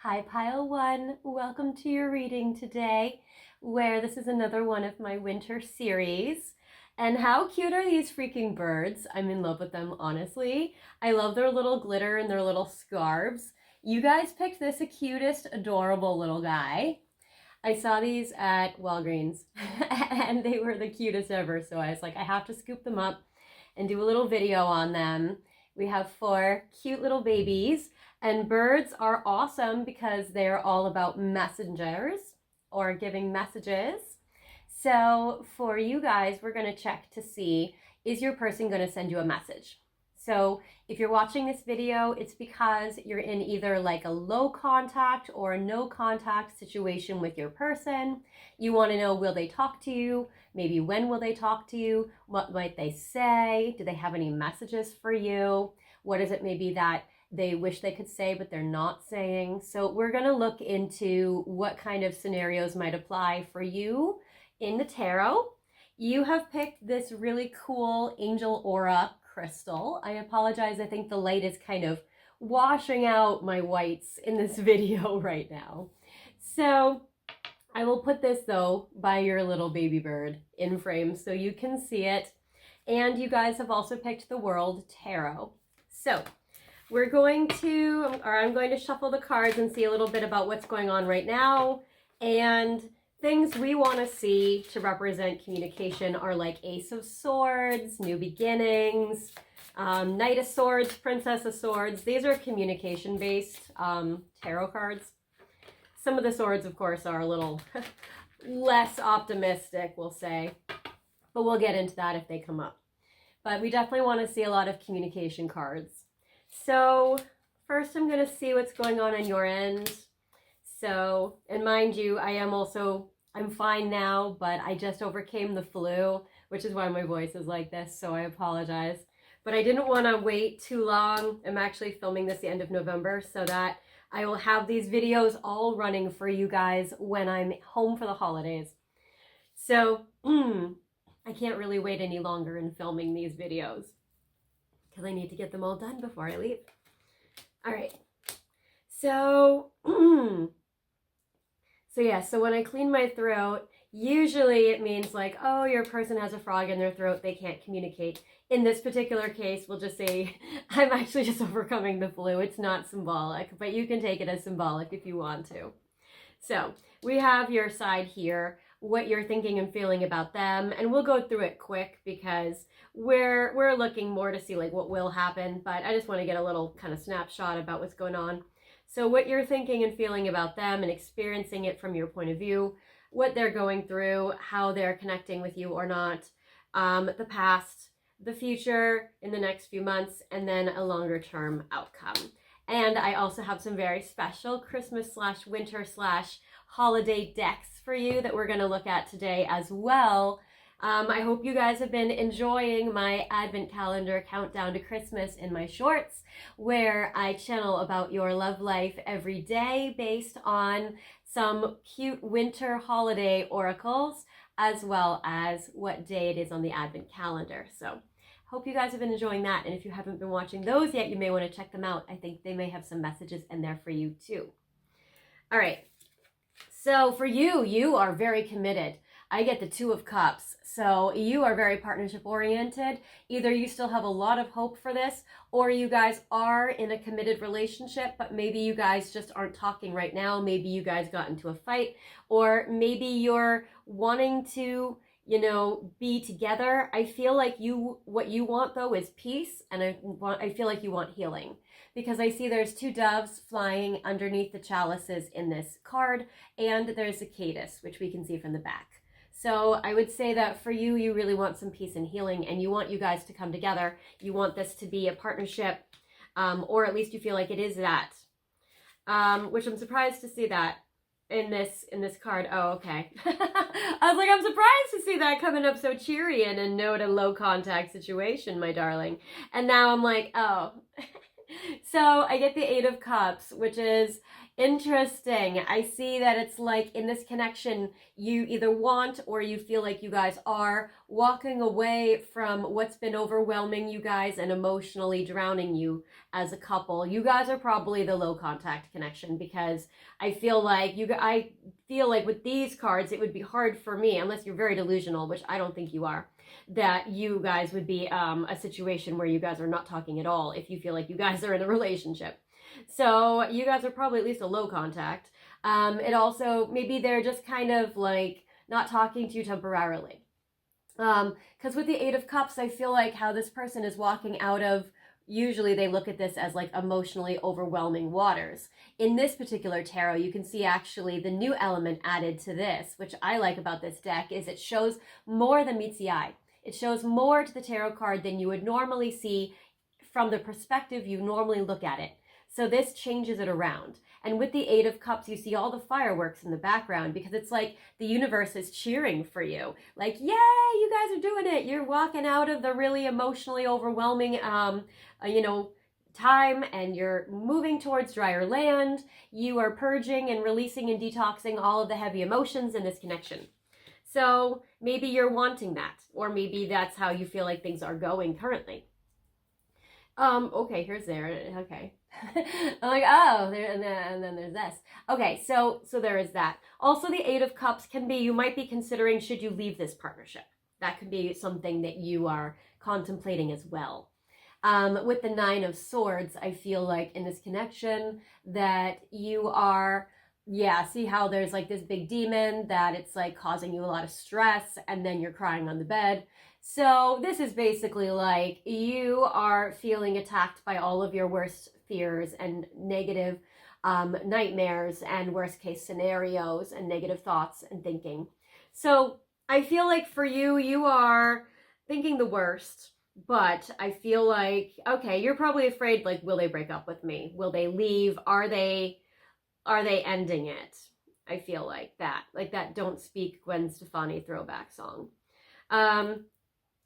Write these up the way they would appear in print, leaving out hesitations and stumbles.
Hi Pile 1, welcome to your reading today, where this is another one of my winter series. And how cute are these freaking birds? I'm in love with them, honestly. I love their little glitter and their little scarves. You guys picked this the cutest, adorable little guy. I saw these at Walgreens and they were the cutest ever, so I was like, I have to scoop them up and do a little video on them. We have 4 cute little babies. And birds are awesome because they're all about messengers or giving messages. So for you guys, we're going to check to see, is your person going to send you a message? So if you're watching this video, it's because you're in either like a low contact or a no contact situation with your person. You want to know, will they talk to you? Maybe when will they talk to you? What might they say? Do they have any messages for you? What is it maybe that they wish they could say, but they're not saying? So we're going to look into what kind of scenarios might apply for you in the tarot. You have picked this really cool angel aura crystal. I apologize. I think the light is kind of washing out my whites in this video right now. So I will put this though by your little baby bird in frame so you can see it. And you guys have also picked the World Tarot. So I'm going to shuffle the cards and see a little bit about what's going on right now. And things we want to see to represent communication are like Ace of Swords, New Beginnings, Knight of Swords, Princess of Swords. These are communication-based tarot cards. Some of the swords, of course, are a little less optimistic, we'll say. But we'll get into that if they come up. But we definitely want to see a lot of communication cards. So first I'm going to see what's going on your end. So, and mind you, I'm fine now, but I just overcame the flu, which is why my voice is like this, so I apologize. But I didn't want to wait too long. I'm actually filming this the end of November so that I will have these videos all running for you guys when I'm home for the holidays. So, I can't really wait any longer in filming these videos because I need to get them all done before I leave. All right. So, so when I clean my throat, usually it means like, oh, your person has a frog in their throat, they can't communicate. In this particular case, we'll just say, I'm actually just overcoming the flu. It's not symbolic, but you can take it as symbolic if you want to. So we have your side here, what you're thinking and feeling about them, and we'll go through it quick because we're looking more to see like what will happen, but I just want to get a little kind of snapshot about what's going on. So what you're thinking and feeling about them and experiencing it from your point of view, what they're going through, how they're connecting with you or not, the past, the future in the next few months, and then a longer term outcome. And I also have some very special Christmas/winter/holiday decks for you that we're going to look at today as well. I hope you guys have been enjoying my advent calendar countdown to Christmas in my shorts, where I channel about your love life every day based on some cute winter holiday oracles, as well as what day it is on the advent calendar. So hope you guys have been enjoying that. And if you haven't been watching those yet, you may want to check them out. I think they may have some messages in there for you too. All right. So for you, you are very committed. I get the 2 of Cups. So you are very partnership oriented. Either you still have a lot of hope for this, or you guys are in a committed relationship, but maybe you guys just aren't talking right now. Maybe you guys got into a fight, or maybe you're wanting to, be together. I feel like what you want though is peace, and I feel like you want healing, because I see there's 2 doves flying underneath the chalices in this card, and there's a caddis, which we can see from the back. So I would say that for you, you really want some peace and healing, and you want you guys to come together. You want this to be a partnership, or at least you feel like it is that, which I'm surprised to see that in this card. Oh, okay. I was like, I'm surprised to see that coming up so cheery and a no to low contact situation, my darling. And now I'm like, oh, So I get the Eight of Cups, which is interesting. I see that it's like in this connection, you either want or you feel like you guys are walking away from what's been overwhelming you guys and emotionally drowning you as a couple. You guys are probably the low contact connection, because I feel like with these cards, it would be hard for me, unless you're very delusional, which I don't think you are, that you guys would be a situation where you guys are not talking at all if you feel like you guys are in a relationship. So you guys are probably at least a low contact. It also, maybe they're just kind of like not talking to you temporarily. Because with the Eight of Cups, I feel like how this person is walking out of, usually they look at this as like emotionally overwhelming waters. In this particular tarot, you can see actually the new element added to this, which I like about this deck, is it shows more than meets the eye. It shows more to the tarot card than you would normally see from the perspective you normally look at it. So this changes it around. And with the Eight of Cups, you see all the fireworks in the background, because it's like the universe is cheering for you. Like, yay, you guys are doing it. You're walking out of the really emotionally overwhelming, time, and you're moving towards drier land. You are purging and releasing and detoxing all of the heavy emotions in this connection. So maybe you're wanting that, or maybe that's how you feel like things are going currently. Okay, here's there. Okay. I'm like, oh, there, and then there's this. Okay, so there is that. Also, the Eight of Cups can be, you might be considering, should you leave this partnership? That could be something that you are contemplating as well. With the Nine of Swords, I feel like in this connection that you are, see how there's like this big demon that it's like causing you a lot of stress, and then you're crying on the bed. So this is basically like you are feeling attacked by all of your worst fears and negative nightmares and worst case scenarios and negative thoughts and thinking. So I feel like for you, you are thinking the worst, but I feel like, okay, you're probably afraid, like, will they break up with me? Will they leave? Are they ending it? I feel like that Don't Speak Gwen Stefani throwback song.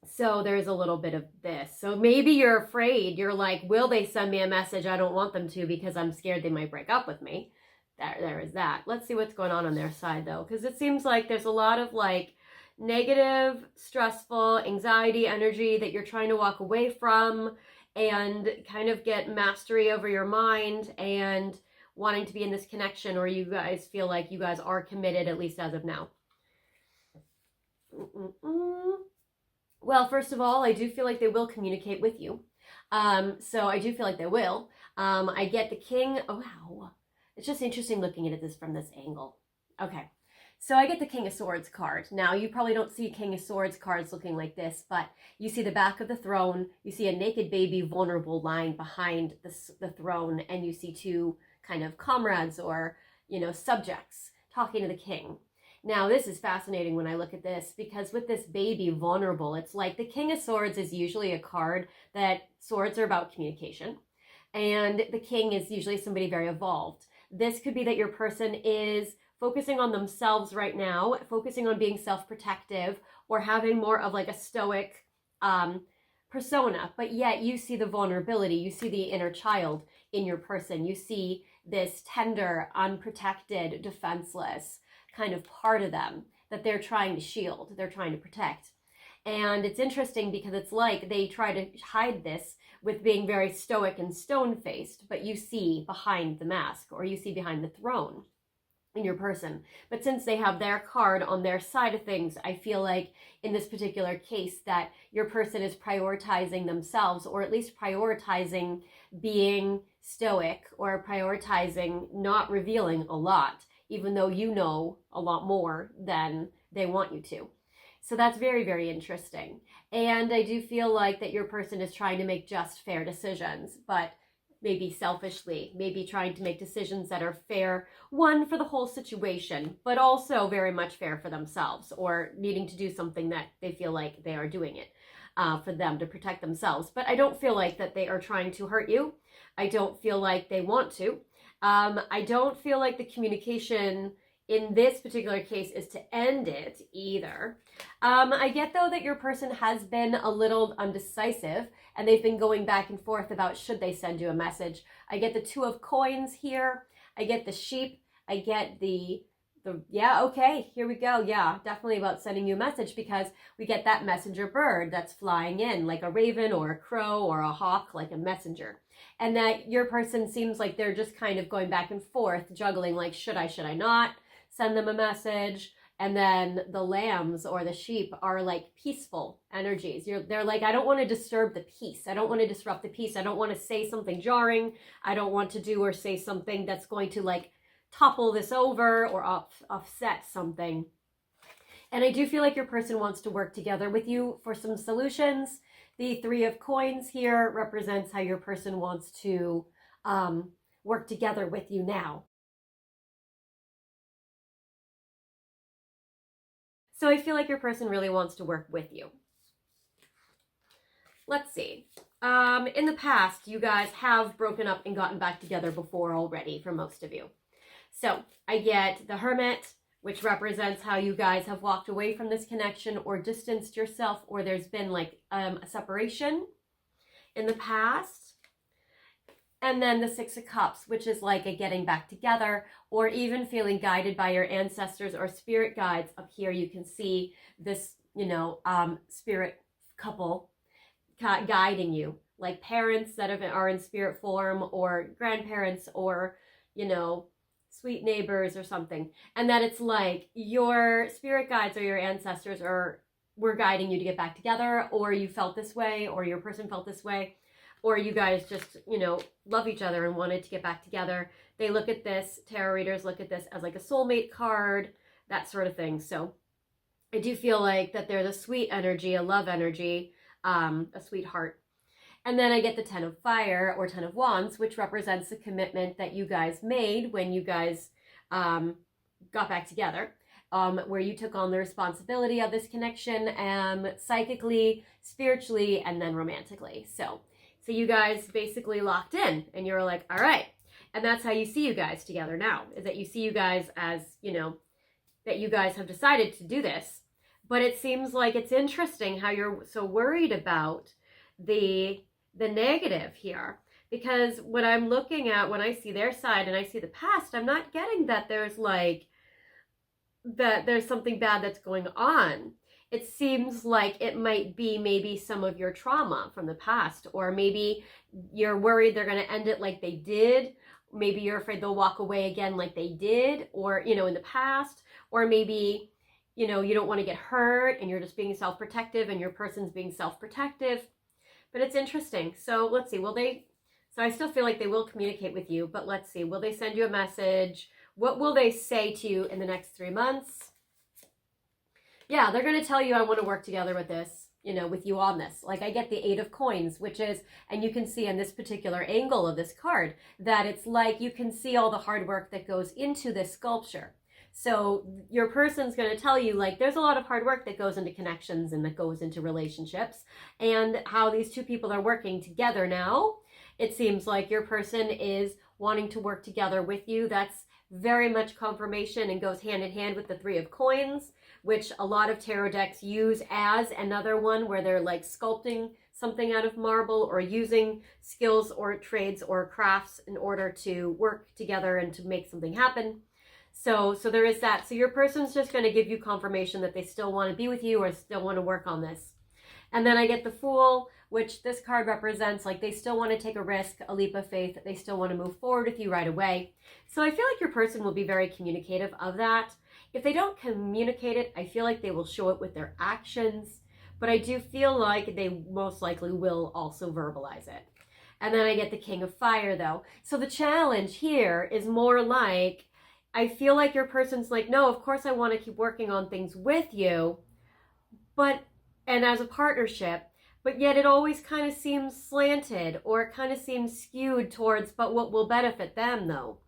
So there's a little bit of this. So maybe you're afraid. You're like, will they send me a message? I don't want them to, because I'm scared they might break up with me. There is that. Let's see what's going on their side, though, because it seems like there's a lot of like negative, stressful, anxiety energy that you're trying to walk away from and kind of get mastery over your mind and wanting to be in this connection, or you guys feel like you guys are committed, at least as of now. Well, first of all, I do feel like they will communicate with you. So I do feel like they will. I get the King. Oh, wow. It's just interesting looking at this from this angle. Okay. So I get the King of Swords card. Now, you probably don't see King of Swords cards looking like this, but you see the back of the throne. You see a naked baby, vulnerable, lying behind the throne, and you see two kind of comrades or, subjects talking to the king. Now, this is fascinating when I look at this, because with this baby vulnerable, it's like the King of Swords is usually a card that swords are about communication, and the king is usually somebody very evolved. This could be that your person is focusing on themselves right now, focusing on being self-protective, or having more of like a stoic persona, but yet you see the vulnerability, you see the inner child in your person, you see this tender, unprotected, defenseless kind of part of them that they're trying to shield, they're trying to protect. And it's interesting because it's like they try to hide this with being very stoic and stone-faced, but you see behind the mask, or you see behind the throne in your person. But since they have their card on their side of things, I feel like in this particular case that your person is prioritizing themselves, or at least prioritizing being stoic, or prioritizing not revealing a lot, even though you know a lot more than they want you to. So that's very, very interesting. And I do feel like that your person is trying to make just, fair decisions, but maybe selfishly, maybe trying to make decisions that are fair, one, for the whole situation, but also very much fair for themselves, or needing to do something that they feel like they are doing it for them to protect themselves. But I don't feel like that they are trying to hurt you. I don't feel like they want to. I don't feel like the communication in this particular case is to end it either. I get though that your person has been a little undecisive and they've been going back and forth about should they send you a message. I get the 2 of coins here. I get the sheep. I get the yeah, okay, here we go. Yeah, definitely about sending you a message, because we get that messenger bird that's flying in like a raven or a crow or a hawk, like a messenger. And that your person seems like they're just kind of going back and forth, juggling like, should I not send them a message? And then the lambs or the sheep are like peaceful energies. They're like, I don't want to disturb the peace. I don't want to disrupt the peace. I don't want to say something jarring. I don't want to do or say something that's going to like topple this over or offset something. And I do feel like your person wants to work together with you for some solutions. The 3 of coins here represents how your person wants to work together with you now. So I feel like your person really wants to work with you. Let's see. In the past, you guys have broken up and gotten back together before already for most of you. So I get the Hermit, which represents how you guys have walked away from this connection or distanced yourself, or there's been like a separation in the past. And then the 6 of Cups, which is like a getting back together, or even feeling guided by your ancestors or spirit guides. Up here you can see this, spirit couple guiding you, like parents that are in spirit form, or grandparents, or, sweet neighbors or something. And that it's like your spirit guides or your ancestors were guiding you to get back together, or you felt this way, or your person felt this way, or you guys just, love each other and wanted to get back together. They look at this, tarot readers look at this as like a soulmate card, that sort of thing. So I do feel like that there's a sweet energy, a love energy, a sweetheart. And then I get the 10 of Fire or 10 of Wands, which represents the commitment that you guys made when you guys got back together, where you took on the responsibility of this connection, psychically, spiritually, and then romantically. So you guys basically locked in and you're like, all right. And that's how you see you guys together now, is that you see you guys as, that you guys have decided to do this. But it seems like it's interesting how you're so worried about the negative here, because when I'm looking at, when I see their side and I see the past, I'm not getting that there's like, that there's something bad that's going on. It seems like it might be maybe some of your trauma from the past, or maybe you're worried they're going to end it like they did. Maybe you're afraid they'll walk away again like they did, or, in the past, or maybe, you don't want to get hurt and you're just being self-protective and your person's being self-protective. But it's interesting. So let's see, so I still feel like they will communicate with you, but let's see, will they send you a message? What will they say to you in the next 3 months? Yeah, they're going to tell you, I want to work together with this, with you on this. Like I get the 8 of Coins, which is, and you can see in this particular angle of this card, that it's like you can see all the hard work that goes into this sculpture. So your person's going to tell you, like, there's a lot of hard work that goes into connections and that goes into relationships, and how these 2 people are working together now. It seems like your person is wanting to work together with you. That's very much confirmation and goes hand in hand with the 3 of Coins, which a lot of tarot decks use as another one where they're like sculpting something out of marble or using skills or trades or crafts in order to work together and to make something happen. So there is that. So your person's just going to give you confirmation that they still want to be with you or still want to work on this. And then I get the Fool, which this card represents like they still want to take a risk, a leap of faith. They still want to move forward with you right away. So I feel like your person will be very communicative of that. If they don't communicate it, I feel like they will show it with their actions. But I do feel like they most likely will also verbalize it. And then I get the King of Fire though. So the challenge here is more like, I feel like your person's like, no, of course I want to keep working on things with you, and as a partnership, but yet it always kind of seems slanted, or it kind of seems skewed towards, but what will benefit them though.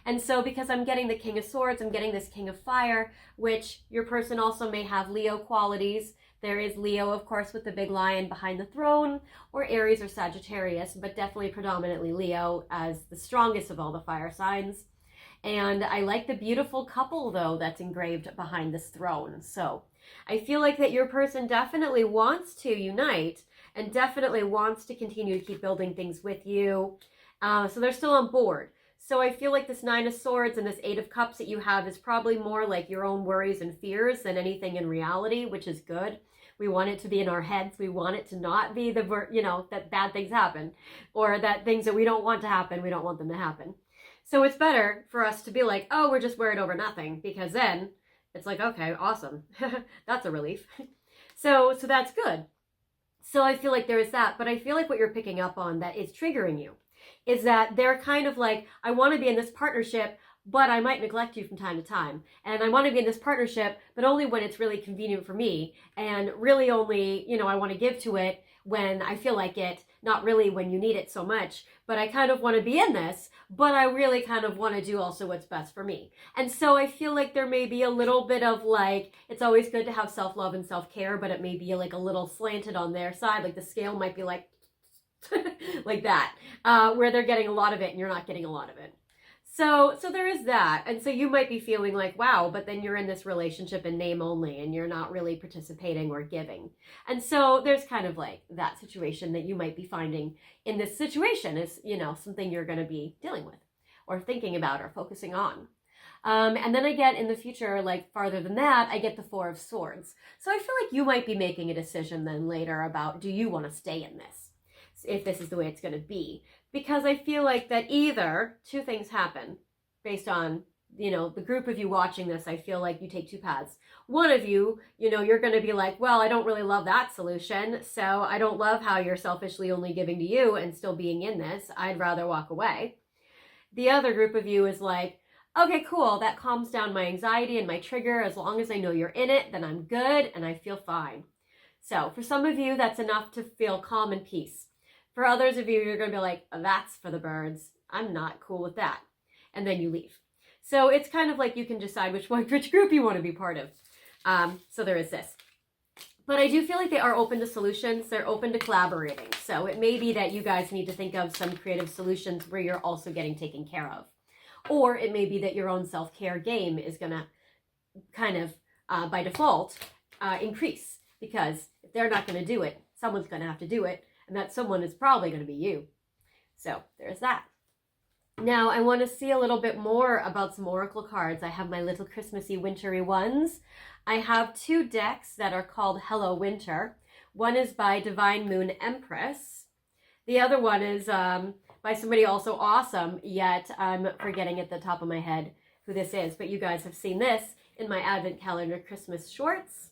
And so because I'm getting the King of Swords, I'm getting this King of Fire, which your person also may have Leo qualities. There is Leo, of course, with the big lion behind the throne, or Aries or Sagittarius, but definitely predominantly Leo as the strongest of all the fire signs. And I like the beautiful couple, though, that's engraved behind this throne. So I feel like that your person definitely wants to unite and definitely wants to continue to keep building things with you. So they're still on board. So I feel like this Nine of Swords and this Eight of Cups that you have is probably more like your own worries and fears than anything in reality, which is good. We want it to be in our heads. We want it to not be that bad things happen, or that things that we don't want to happen, we don't want them to happen. So it's better for us to be like, oh, we're just worried over nothing, because then it's like, okay, awesome. That's a relief. So that's good. So I feel like there is that, but I feel like what you're picking up on that is triggering you is that they're kind of like, I want to be in this partnership, but I might neglect you from time to time. And I want to be in this partnership, but only when it's really convenient for me. And really only, I want to give to it when I feel like it, not really when you need it so much. But I kind of want to be in this, but I really kind of want to do also what's best for me. And so I feel like there may be a little bit of like, it's always good to have self-love and self-care, but it may be like a little slanted on their side. Like the scale might be like, like that, where they're getting a lot of it and you're not getting a lot of it. So there is that. And so you might be feeling like, wow, but then you're in this relationship in name only and you're not really participating or giving. And so there's kind of like that situation that you might be finding in this situation is, something you're going to be dealing with or thinking about or focusing on. And then I get in the future, like farther than that, I get the Four of Swords. So I feel like you might be making a decision then later about, do you want to stay in this? If this is the way it's going to be. Because I feel like that either two things happen based on, the group of you watching this. I feel like you take two paths. One of you, you're going to be like, well, I don't really love that solution. So I don't love how you're selfishly only giving to you and still being in this. I'd rather walk away. The other group of you is like, okay, cool. That calms down my anxiety and my trigger. As long as I know you're in it, then I'm good and I feel fine. So for some of you, that's enough to feel calm and peace. For others of you, you're going to be like, that's for the birds. I'm not cool with that. And then you leave. So it's kind of like you can decide which group you want to be part of. So there is this. But I do feel like they are open to solutions. They're open to collaborating. So it may be that you guys need to think of some creative solutions where you're also getting taken care of. Or it may be that your own self-care game is going to kind of, by default, increase. Because if they're not going to do it, someone's going to have to do it. And that someone is probably going to be you. So there's that. Now I want to see a little bit more about some oracle cards. I have my little Christmassy wintry ones. I have two decks that are called Hello Winter. One is by Divine Moon Empress. The other one is by somebody also awesome, yet I'm forgetting at the top of my head who this is. But you guys have seen this in my Advent Calendar Christmas shorts.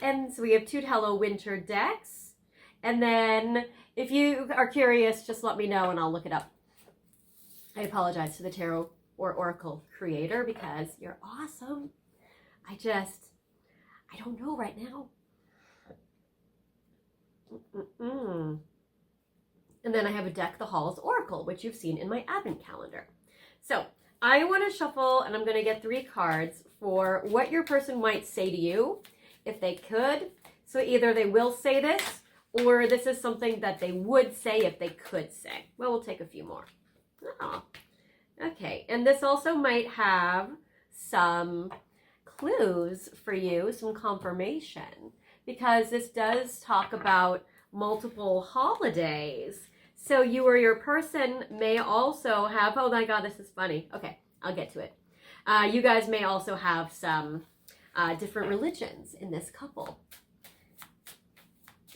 And so we have two Hello Winter decks. And then if you are curious, just let me know and I'll look it up. I apologize to the tarot or oracle creator because you're awesome. I don't know right now. And then I have a deck, the Hall's Oracle, which you've seen in my Advent calendar. So I want to shuffle and I'm going to get 3 cards for what your person might say to you if they could. So either they will say this, or this is something that they would say if they could say. Well, we'll take a few more. Oh, okay. And this also might have some clues for you, some confirmation, because this does talk about multiple holidays. So you or your person may also have, oh my God, this is funny. Okay, I'll get to it. You guys may also have some different religions in this couple.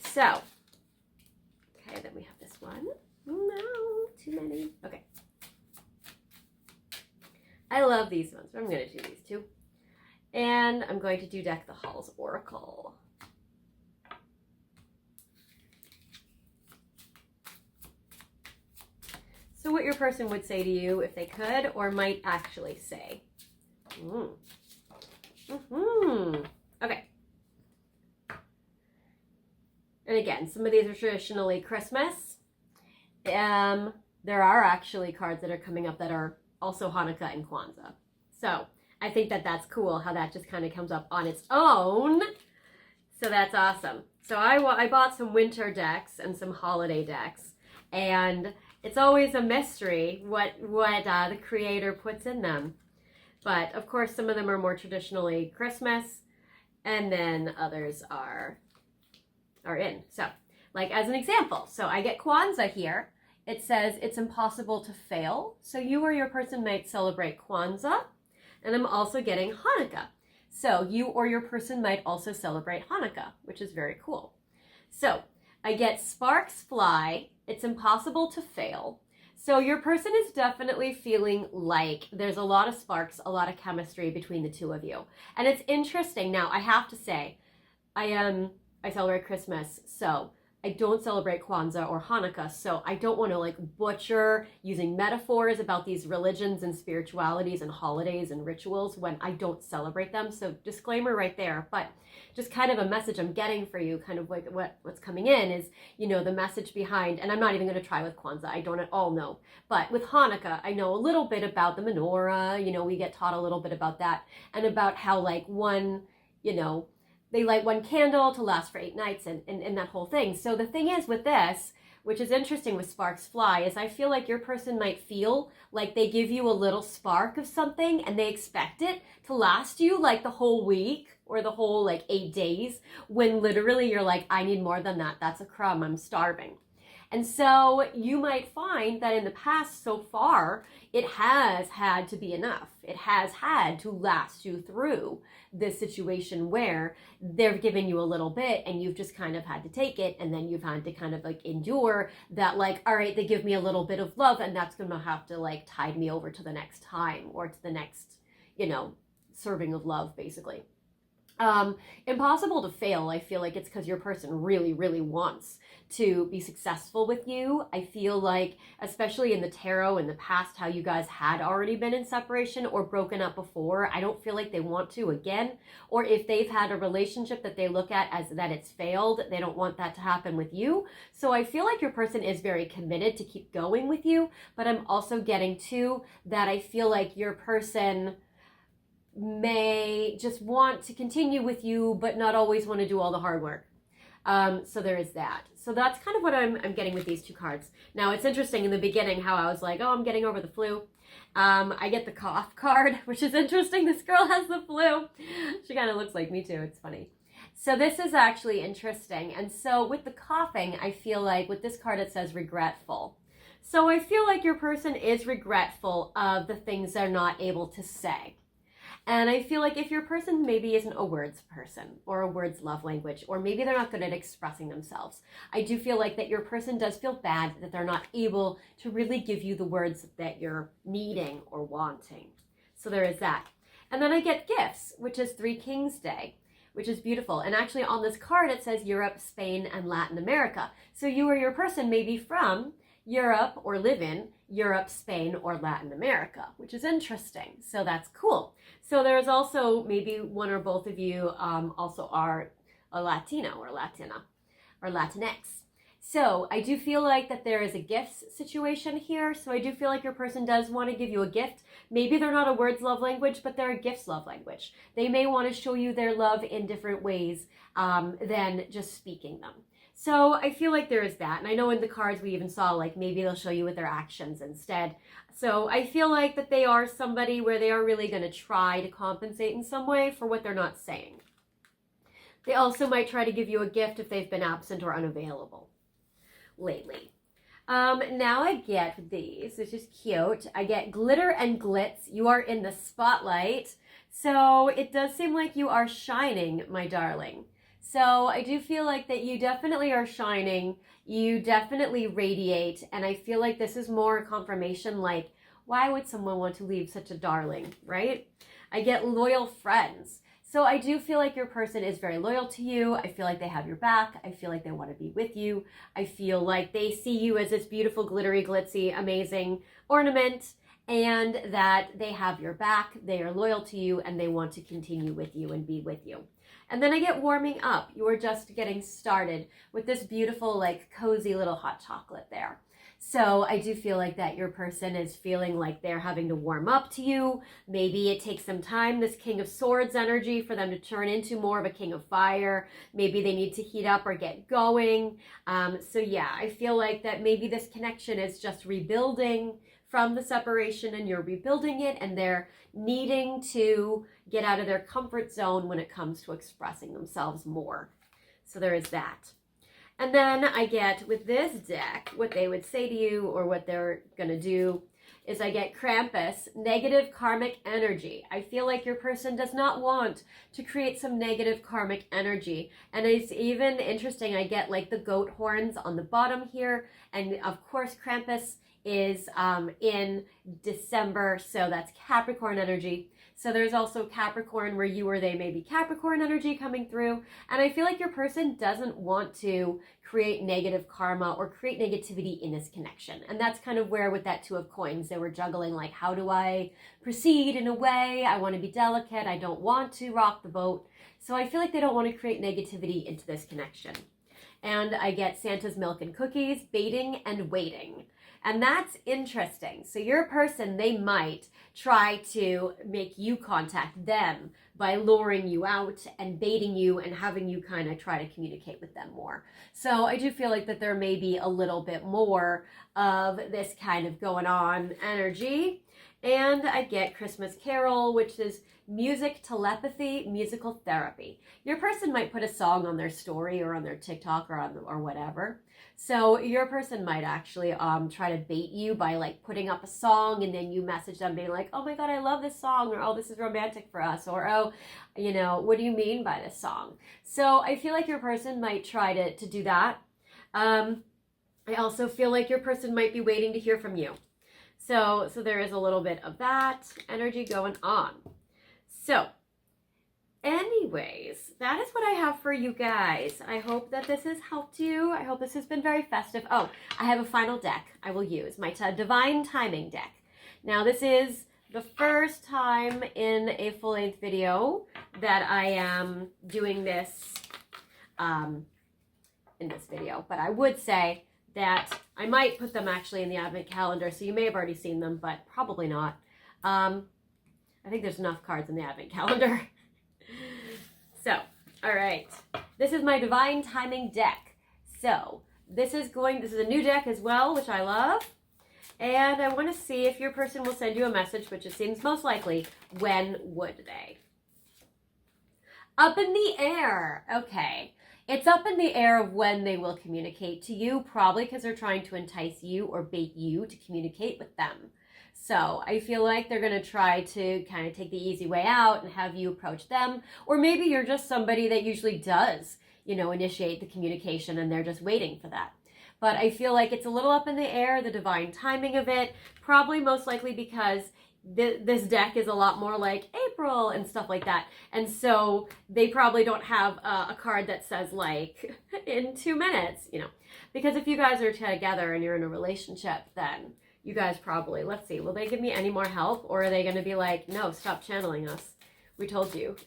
So, okay, then we have this one. No, too many. Okay. I love these ones, but I'm going to do these two. And I'm going to do deck the Hall's Oracle. So what your person would say to you if they could, or might actually say. Okay. And again, some of these are traditionally Christmas. There are actually cards that are coming up that are also Hanukkah and Kwanzaa. So I think that that's cool how that just kind of comes up on its own. So that's awesome. So I bought some winter decks and some holiday decks. And it's always a mystery what the creator puts in them. But of course, some of them are more traditionally Christmas, and then others are in. So, like as an example, so I get Kwanzaa here. It says it's impossible to fail. So you or your person might celebrate Kwanzaa. And I'm also getting Hanukkah. So you or your person might also celebrate Hanukkah, which is very cool. So I get sparks fly. It's impossible to fail. So your person is definitely feeling like there's a lot of sparks, a lot of chemistry between the two of you. And it's interesting. Now, I have to say, I celebrate Christmas, so I don't celebrate Kwanzaa or Hanukkah, so I don't want to like butcher using metaphors about these religions and spiritualities and holidays and rituals when I don't celebrate them. So disclaimer right there, but just kind of a message I'm getting for you, kind of like what's coming in is, you know, the message behind, and I'm not even going to try with Kwanzaa, I don't at all know. But with Hanukkah, I know a little bit about the menorah, you know, we get taught a little bit about that, and about how like one, you know, they light one candle to last for 8 nights and that whole thing. So the thing is with this, which is interesting with sparks fly, is I feel like your person might feel like they give you a little spark of something and they expect it to last you like the whole week or the whole like 8 days, when literally you're like, I need more than that. That's a crumb. I'm starving. And so you might find that in the past so far, it has had to be enough. It has had to last you through this situation where they're giving you a little bit and you've just kind of had to take it, and then you've had to kind of like endure that, like, all right, they give me a little bit of love and that's going to have to like tide me over to the next time or to the next, you know, serving of love, basically. Impossible to fail, I feel like it's because your person really, really wants to be successful with you. I feel like, especially in the tarot in the past, how you guys had already been in separation or broken up before, I don't feel like they want to again. Or if they've had a relationship that they look at as that it's failed, they don't want that to happen with you. So I feel like your person is very committed to keep going with you, but I'm also getting to that I feel like your person may just want to continue with you, but not always want to do all the hard work. So there is that. So that's kind of what I'm getting with these two cards. Now, it's interesting in the beginning how I was like, oh, I'm getting over the flu. I get the cough card, which is interesting. This girl has the flu. She kind of looks like me too. It's funny. So this is actually interesting. And so with the coughing, I feel like with this card, it says regretful. So I feel like your person is regretful of the things they're not able to say. And I feel like if your person maybe isn't a words person or a words love language, or maybe they're not good at expressing themselves, I do feel like that your person does feel bad that they're not able to really give you the words that you're needing or wanting. So there is that. And then I get gifts, which is 3 Kings Day, which is beautiful. And actually on this card, it says Europe, Spain, and Latin America. So you or your person may be from Europe or live in Europe, Spain, or Latin America, which is interesting. So that's cool. So there's also maybe one or both of you also are a Latino or Latina or Latinx. So I do feel like that there is a gifts situation here. So I do feel like your person does want to give you a gift. Maybe they're not a words love language, but they're a gifts love language. They may want to show you their love in different ways than just speaking them. So I feel like there is that. And I know in the cards we even saw like maybe they'll show you with their actions instead. So I feel like that they are somebody where they are really going to try to compensate in some way for what they're not saying. They also might try to give you a gift if they've been absent or unavailable lately. Now I get these, which is cute. I get glitter and glitz. You are in the spotlight. So it does seem like you are shining, my darling. So I do feel like that you definitely are shining. You definitely radiate. And I feel like this is more confirmation, like, why would someone want to leave such a darling, right? I get loyal friends. So I do feel like your person is very loyal to you. I feel like they have your back. I feel like they want to be with you. I feel like they see you as this beautiful, glittery, glitzy, amazing ornament, and that they have your back. They are loyal to you and they want to continue with you and be with you. And then I get warming up. You are just getting started with this beautiful, like, cozy little hot chocolate there. So I do feel like that your person is feeling like they're having to warm up to you. Maybe it takes some time, this King of Swords energy, for them to turn into more of a King of Fire. Maybe they need to heat up or get going. So yeah, I feel like that maybe this connection is just rebuilding from the separation and you're rebuilding it, and they're needing to get out of their comfort zone when it comes to expressing themselves more. So there is that. And then I get, with this deck, what they would say to you or what they're going to do is I get Krampus, negative karmic energy. I feel like your person does not want to create some negative karmic energy. And it's even interesting, I get like the goat horns on the bottom here. And of course, Krampus is in December, so that's Capricorn energy. So there's also Capricorn where you or they may be Capricorn energy coming through. And I feel like your person doesn't want to create negative karma or create negativity in this connection. And that's kind of where with that Two of Coins, they were juggling like, how do I proceed in a way? I want to be delicate. I don't want to rock the boat. So I feel like they don't want to create negativity into this connection. And I get Santa's milk and cookies, baiting and waiting. And that's interesting. So your person, they might try to make you contact them by luring you out and baiting you and having you kind of try to communicate with them more. So I do feel like that there may be a little bit more of this kind of going on energy. And I get Christmas Carol, which is music, telepathy, musical therapy. Your person might put a song on their story or on their TikTok or whatever. So your person might actually try to bait you by like putting up a song, and then you message them being like, oh my God, I love this song, or oh, this is romantic for us, or oh, you know, what do you mean by this song? So I feel like your person might try to do that. I also feel like your person might be waiting to hear from you. So there is a little bit of that energy going on. So anyways, that is what I have for you guys. I hope that this has helped you. I hope this has been very festive. Oh, I have a final deck I will use, my Divine Timing deck. Now, this is the first time in a full-length video that I am doing this in this video, but I would say that I might put them actually in the advent calendar, so you may have already seen them, but probably not. I think there's enough cards in the advent calendar. So, all right. This is my Divine Timing deck. So, this is a new deck as well, which I love. And I want to see if your person will send you a message, which it seems most likely. When would they? Up in the air. Okay. It's up in the air of when they will communicate to you, probably because they're trying to entice you or bait you to communicate with them. So I feel like they're going to try to kind of take the easy way out and have you approach them. Or maybe you're just somebody that usually does, you know, initiate the communication and they're just waiting for that. But I feel like it's a little up in the air, the divine timing of it, probably most likely because this deck is a lot more like April and stuff like that. And so they probably don't have a card that says like in 2 minutes, you know, because if you guys are together and you're in a relationship, then you guys probably, let's see, will they give me any more help? Or are they going to be like, no, stop channeling us. We told you.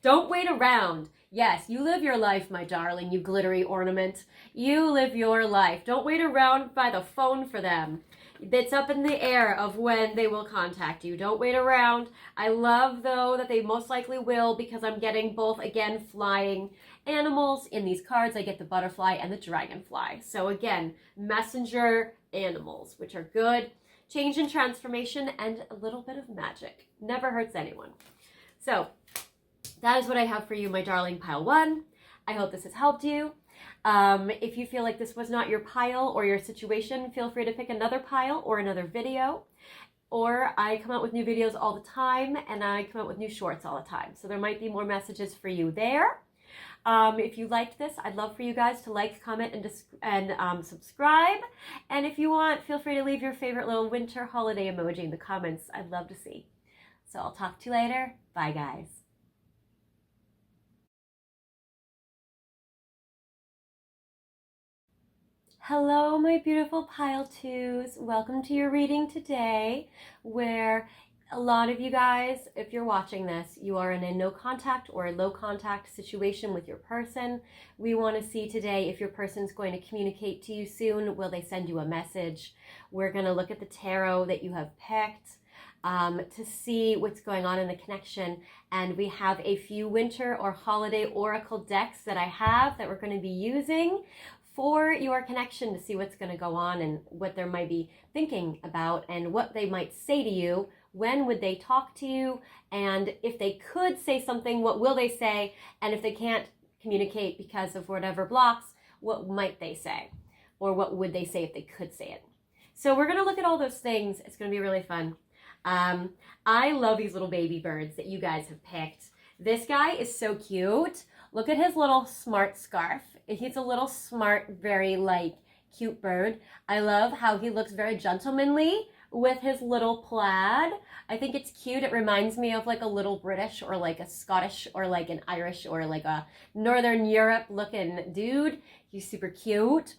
Don't wait around. Yes, you live your life, my darling, you glittery ornament. You live your life. Don't wait around by the phone for them. It's up in the air of when they will contact you. Don't wait around. I love, though, that they most likely will, because I'm getting both, again, flying animals in these cards. I get the butterfly and the dragonfly. So again, messenger animals, which are good. Change and transformation and a little bit of magic. Never hurts anyone. So that is what I have for you, my darling pile one. I hope this has helped you. If you feel like this was not your pile or your situation, feel free to pick another pile or another video. Or I come out with new videos all the time, and I come out with new shorts all the time. So there might be more messages for you there. If you liked this, I'd love for you guys to like, comment, and subscribe. And if you want, feel free to leave your favorite little winter holiday emoji in the comments. I'd love to see. So I'll talk to you later. Bye, guys. Hello, my beautiful pile twos. Welcome to your reading today, where a lot of you guys, if you're watching this, you are in a no contact or a low contact situation with your person. We want to see today if your person's going to communicate to you soon. Will they send you a message? We're going to look at the tarot that you have picked to see what's going on in the connection. And we have a few winter or holiday oracle decks that I have that we're going to be using for your connection to see what's going to go on and what they might be thinking about and what they might say to you. When would they talk to you? And if they could say something, what will they say? And if they can't communicate because of whatever blocks, what might they say? Or what would they say if they could say it? So we're going to look at all those things. It's going to be really fun. I love these little baby birds that you guys have picked. This guy is so cute. Look at his little smart scarf. He's a little smart, very cute bird. I love how he looks very gentlemanly with his little plaid. I think it's cute. It reminds me of a little British or a Scottish or an Irish or a Northern Europe looking dude. He's super cute.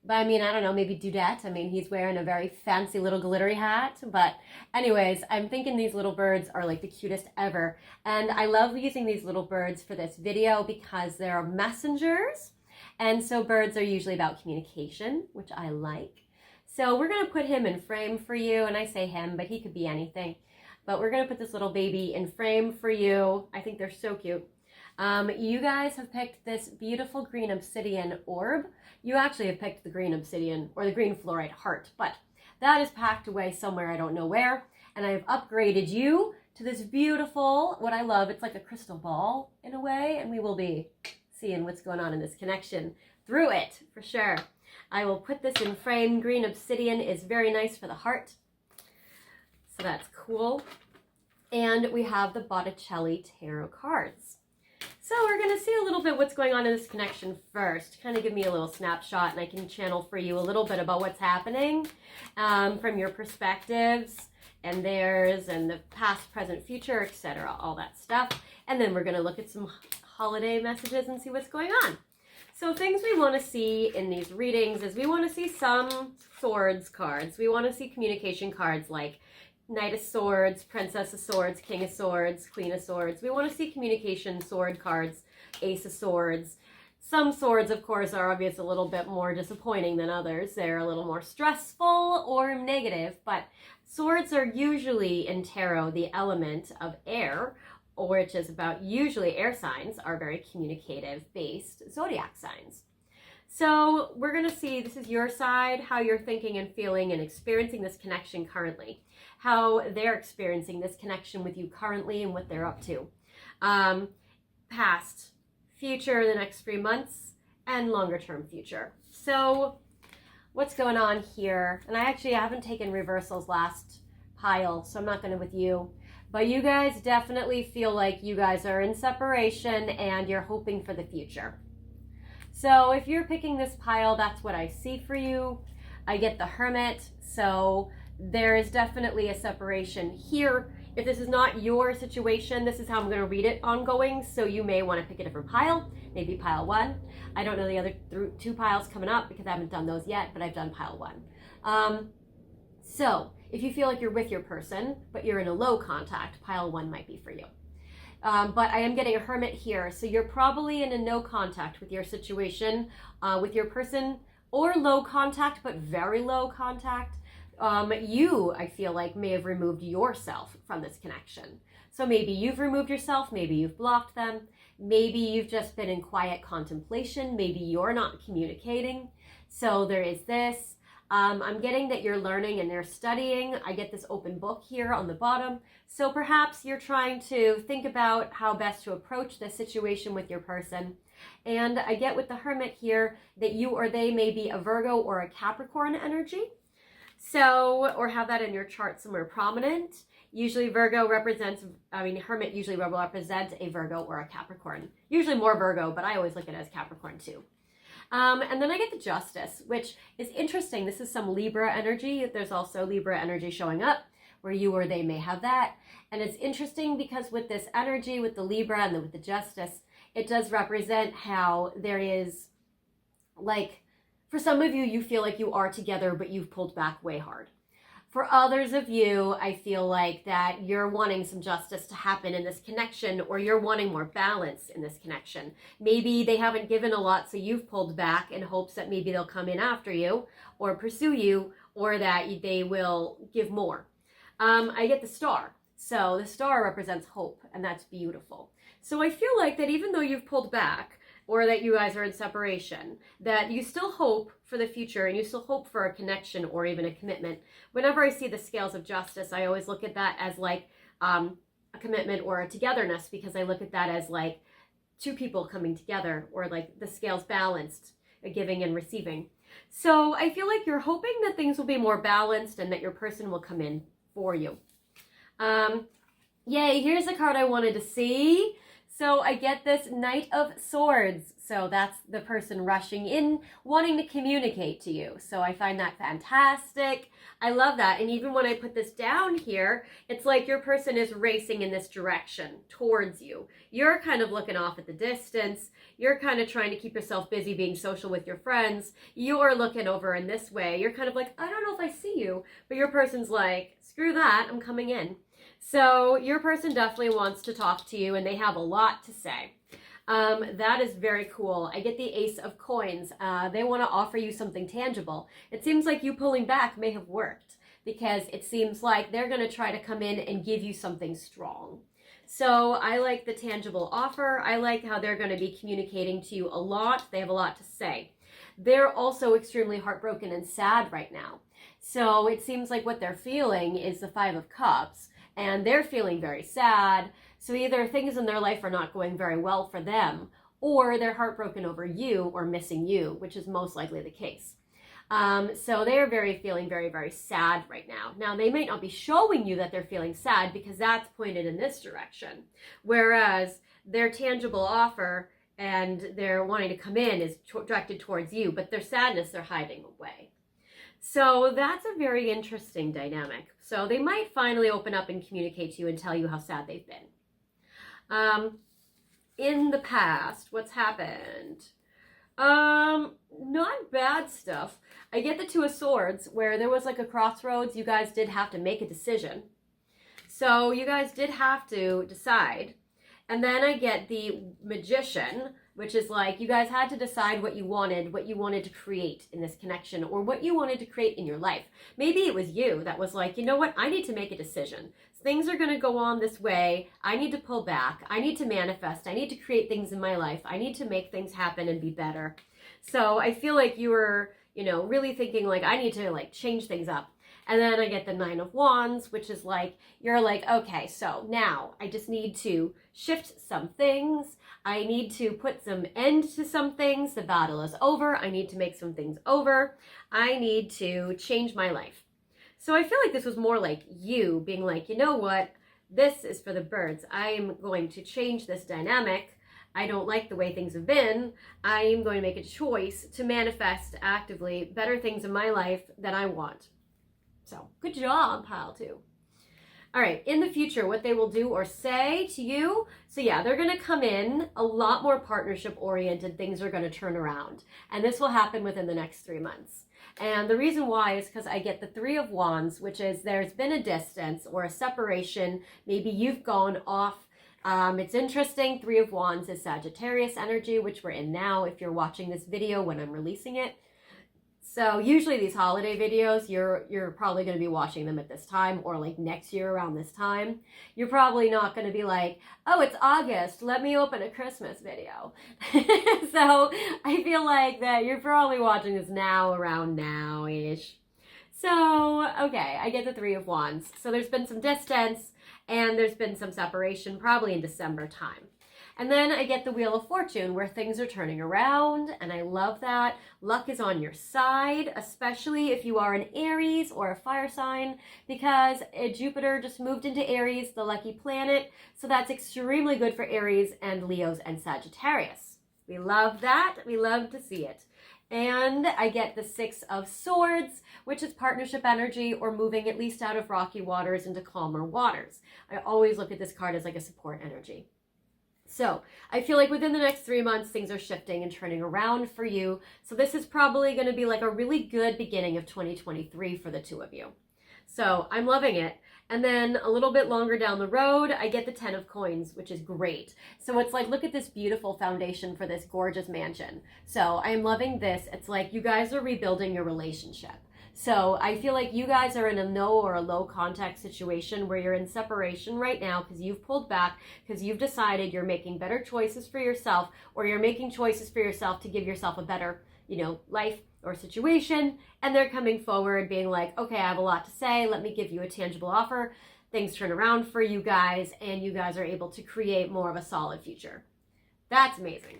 But I mean, I don't know, maybe dudette. I mean, he's wearing a very fancy little glittery hat. But anyways, I'm thinking these little birds are the cutest ever. And I love using these little birds for this video because they're messengers. And so birds are usually about communication, which I like. So we're going to put him in frame for you. And I say him, but he could be anything. But we're going to put this little baby in frame for you. I think they're so cute. You guys have picked this beautiful green obsidian orb. You actually have picked the green obsidian or the green fluorite heart, but that is packed away somewhere, I don't know where. And I have upgraded you to this beautiful, what I love, it's like a crystal ball in a way, and we will be seeing what's going on in this connection through it, for sure. I will put this in frame. Green obsidian is very nice for the heart. So that's cool. And we have the Botticelli tarot cards. So we're going to see a little bit what's going on in this connection first. Kind of give me a little snapshot, and I can channel for you a little bit about what's happening from your perspectives and theirs and the past, present, future, etc., all that stuff. And then we're going to look at some holiday messages and see what's going on. So things we want to see in these readings is we want to see some swords cards. We want to see communication cards like Knight of Swords, Princess of Swords, King of Swords, Queen of Swords. We want to see communication sword cards, Ace of Swords. Some swords, of course, are obviously a little bit more disappointing than others. They're a little more stressful or negative, but swords are usually in tarot the element of air, which is about usually air signs are very communicative-based zodiac signs. So we're going to see, this is your side, how you're thinking and feeling and experiencing this connection currently. How they're experiencing this connection with you currently and what they're up to. Past, future, the next 3 months, and longer term future. So what's going on here? And I haven't taken reversals last pile, so I'm not going to with you. But you guys definitely feel like you guys are in separation and you're hoping for the future. So if you're picking this pile, that's what I see for you. I get the Hermit, so there is definitely a separation here. If this is not your situation, this is how I'm going to read it ongoing, so you may want to pick a different pile, maybe pile 1. I don't know the other 2 piles coming up because I haven't done those yet, but I've done pile 1. So if you feel like you're with your person, but you're in a low contact, pile 1 might be for you. But I am getting a Hermit here, so you're probably in a no contact with your situation, with your person, or low contact, but very low contact. You, I feel like, may have removed yourself from this connection. So maybe you've removed yourself, maybe you've blocked them, maybe you've just been in quiet contemplation, maybe you're not communicating. So there is this. I'm getting that you're learning and they're studying. I get this open book here on the bottom. So perhaps you're trying to think about how best to approach this situation with your person. And I get with the Hermit here that you or they may be a Virgo or a Capricorn energy. So, or have that in your chart somewhere prominent. Usually Hermit usually will represent a Virgo or a Capricorn. Usually more Virgo, but I always look at it as Capricorn too. And then I get the Justice, which is interesting. This is some Libra energy. There's also Libra energy showing up where you or they may have that. And it's interesting because with this energy, with the Libra and with the Justice, it does represent how there is, like, for some of you, you feel like you are together, but you've pulled back way hard. For others of you, I feel like that you're wanting some justice to happen in this connection, or you're wanting more balance in this connection. Maybe they haven't given a lot, so you've pulled back in hopes that maybe they'll come in after you or pursue you, or that they will give more. I get the Star. So the Star represents hope, and that's beautiful. So I feel like that even though you've pulled back, or that you guys are in separation, that you still hope for the future and you still hope for a connection or even a commitment. Whenever I see the scales of justice, I always look at that as like a commitment or a togetherness, because I look at that as like two people coming together, or like the scales balanced, a giving and receiving. So I feel like you're hoping that things will be more balanced and that your person will come in for you. Yay, here's a card I wanted to see. So I get this Knight of Swords. So that's the person rushing in, wanting to communicate to you. So I find that fantastic. I love that. And even when I put this down here, it's like your person is racing in this direction towards you. You're kind of looking off at the distance. You're kind of trying to keep yourself busy being social with your friends. You're looking over in this way. You're kind of like, I don't know if I see you. But your person's like, screw that, I'm coming in. So your person definitely wants to talk to you, and they have a lot to say. That is very cool. I get the Ace of Coins. They want to offer you something tangible. It seems like you pulling back may have worked, because it seems like they're going to try to come in and give you something strong. So I like the tangible offer. I like how they're going to be communicating to you a lot. They have a lot to say. They're also extremely heartbroken and sad right now. So it seems like what they're feeling is the Five of Cups, and they're feeling very sad. So either things in their life are not going very well for them, or they're heartbroken over you or missing you, which is most likely the case. So they're feeling very, very sad right now. Now, they might not be showing you that they're feeling sad, because that's pointed in this direction. Whereas their tangible offer and their wanting to come in is directed towards you, but their sadness they're hiding away. So that's a very interesting dynamic. So they might finally open up and communicate to you and tell you how sad they've been. In the past, what's happened? Not bad stuff. I get the Two of Swords, where there was like a crossroads. You guys did have to make a decision. So you guys did have to decide. And then I get the Magician, which is like you guys had to decide what you wanted to create in this connection, or what you wanted to create in your life. Maybe it was you that was like, you know what, I need to make a decision. Things are going to go on this way. I need to pull back. I need to manifest. I need to create things in my life. I need to make things happen and be better. So I feel like you were, really thinking like, I need to like change things up. And then I get the Nine of Wands, which is like, you're like, okay, so now I just need to shift some things. I need to put some end to some things. The battle is over. I need to make some things over. I need to change my life. So I feel like this was more like you being like, you know what? This is for the birds. I am going to change this dynamic. I don't like the way things have been. I am going to make a choice to manifest actively better things in my life that I want. So good job, pile two. All right, in the future, what they will do or say to you. So yeah, they're going to come in a lot more partnership oriented. Things are going to turn around. And this will happen within the next 3 months. And the reason why is because I get the Three of Wands, which is there's been a distance or a separation. Maybe you've gone off. It's interesting. Three of Wands is Sagittarius energy, which we're in now if you're watching this video when I'm releasing it. So usually these holiday videos, you're probably going to be watching them at this time, or like next year around this time. You're probably not going to be like, oh, it's August, let me open a Christmas video. So I feel like that you're probably watching this now, around now-ish. So, okay, I get the Three of Wands. So there's been some distance and there's been some separation, probably in December time. And then I get the Wheel of Fortune, where things are turning around, and I love that. Luck is on your side, especially if you are an Aries or a fire sign, because Jupiter just moved into Aries, the lucky planet. So that's extremely good for Aries and Leos and Sagittarius. We love that. We love to see it. And I get the Six of Swords, which is partnership energy, or moving at least out of rocky waters into calmer waters. I always look at this card as like a support energy. So I feel like within the next 3 months, things are shifting and turning around for you. So this is probably going to be like a really good beginning of 2023 for the two of you. So I'm loving it. And then a little bit longer down the road, I get the 10 of Coins, which is great. So it's like, look at this beautiful foundation for this gorgeous mansion. So I'm loving this. It's like you guys are rebuilding your relationship. So I feel like you guys are in a no or a low contact situation where you're in separation right now because you've pulled back, because you've decided you're making better choices for yourself, or you're making choices for yourself to give yourself a better, life or situation. And they're coming forward being like, okay, I have a lot to say. Let me give you a tangible offer. Things turn around for you guys, and you guys are able to create more of a solid future. That's amazing.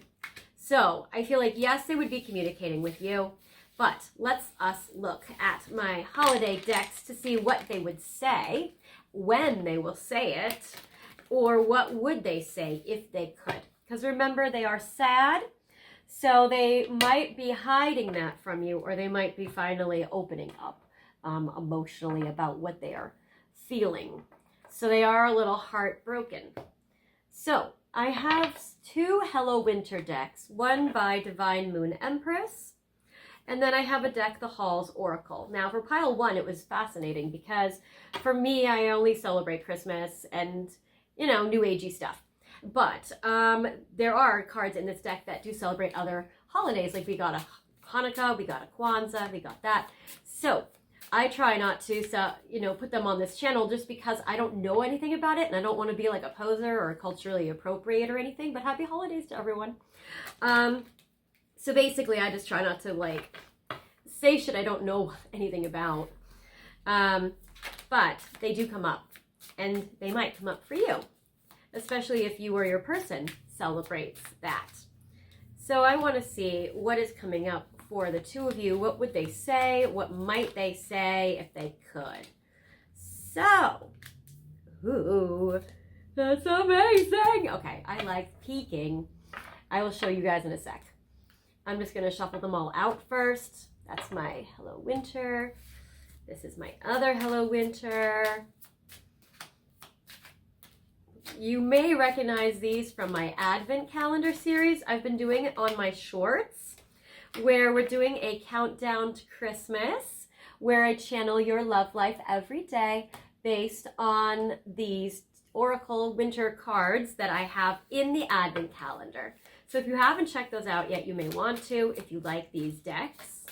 So I feel like, yes, they would be communicating with you. But let's us look at my holiday decks to see what they would say, when they will say it, or what would they say if they could. Because remember, they are sad, so they might be hiding that from you, or they might be finally opening up emotionally about what they are feeling. So they are a little heartbroken. So I have 2 Hello Winter decks, one by Divine Moon Empress, and then I have a deck, the Hall's Oracle. Now for pile 1, it was fascinating because for me, I only celebrate Christmas and, new agey stuff. But there are cards in this deck that do celebrate other holidays. Like we got a Hanukkah, we got a Kwanzaa, we got that. So I try not to, put them on this channel just because I don't know anything about it and I don't want to be like a poser or culturally appropriate or anything. But happy holidays to everyone. So basically, I just try not to say shit I don't know anything about. But they do come up, and they might come up for you, especially if you or your person celebrates that. So I want to see what is coming up for the 2 of you. What would they say? What might they say if they could? So, ooh, that's amazing. Okay, I like peeking. I will show you guys in a sec. I'm just going to shuffle them all out first. That's my Hello Winter. This is my other Hello Winter. You may recognize these from my Advent calendar series. I've been doing it on my shorts, where we're doing a countdown to Christmas, where I channel your love life every day based on these Oracle Winter cards that I have in the Advent calendar. So if you haven't checked those out yet, you may want to if you like these decks.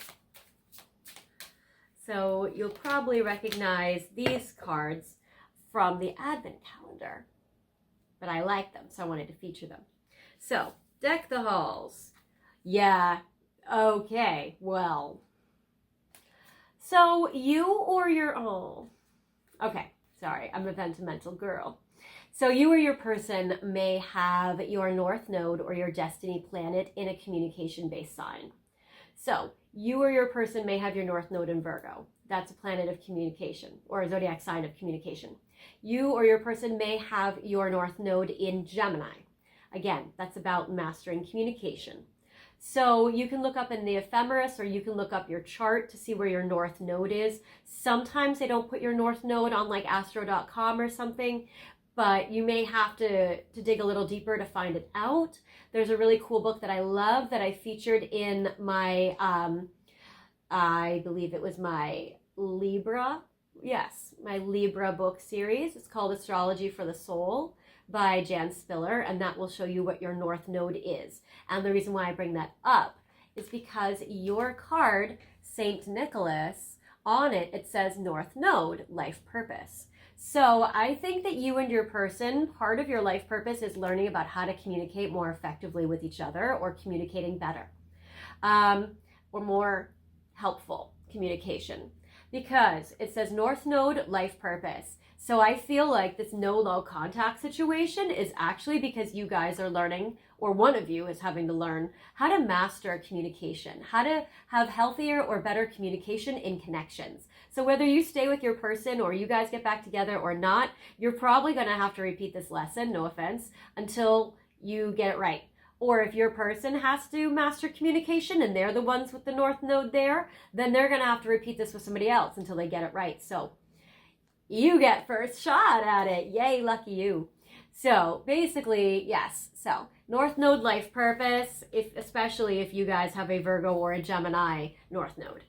So you'll probably recognize these cards from the Advent calendar. But I like them, so I wanted to feature them. So, deck the halls. Yeah, okay, well. So you or your, okay, sorry, I'm a sentimental girl. So you or your person may have your North Node or your destiny planet in a communication-based sign. So you or your person may have your North Node in Virgo. That's a planet of communication, or a zodiac sign of communication. You or your person may have your North Node in Gemini. Again, that's about mastering communication. So you can look up in the ephemeris, or you can look up your chart to see where your North Node is. Sometimes they don't put your North Node on like astro.com or something, but you may have to dig a little deeper to find it out. There's a really cool book that I love that I featured in my, I believe it was my Libra, my Libra book series. It's called Astrology for the Soul by Jan Spiller, and that will show you what your North Node is. And the reason why I bring that up is because your card, Saint Nicholas, on it, it says North Node, life purpose. So I think that you and your person, part of your life purpose is learning about how to communicate more effectively with each other, or communicating better, or more helpful communication, because it says North Node, life purpose. So I feel like this no low contact situation is actually because you guys are learning, or one of you is having to learn how to master communication, how to have healthier or better communication in connections. So whether you stay with your person or you guys get back together or not, you're probably going to have to repeat this lesson, no offense, until you get it right. Or if your person has to master communication and they're the ones with the North Node there, then they're going to have to repeat this with somebody else until they get it right. So you get first shot at it. Yay, lucky you. So basically, yes. So North Node, life purpose, especially if you guys have a Virgo or a Gemini North Node.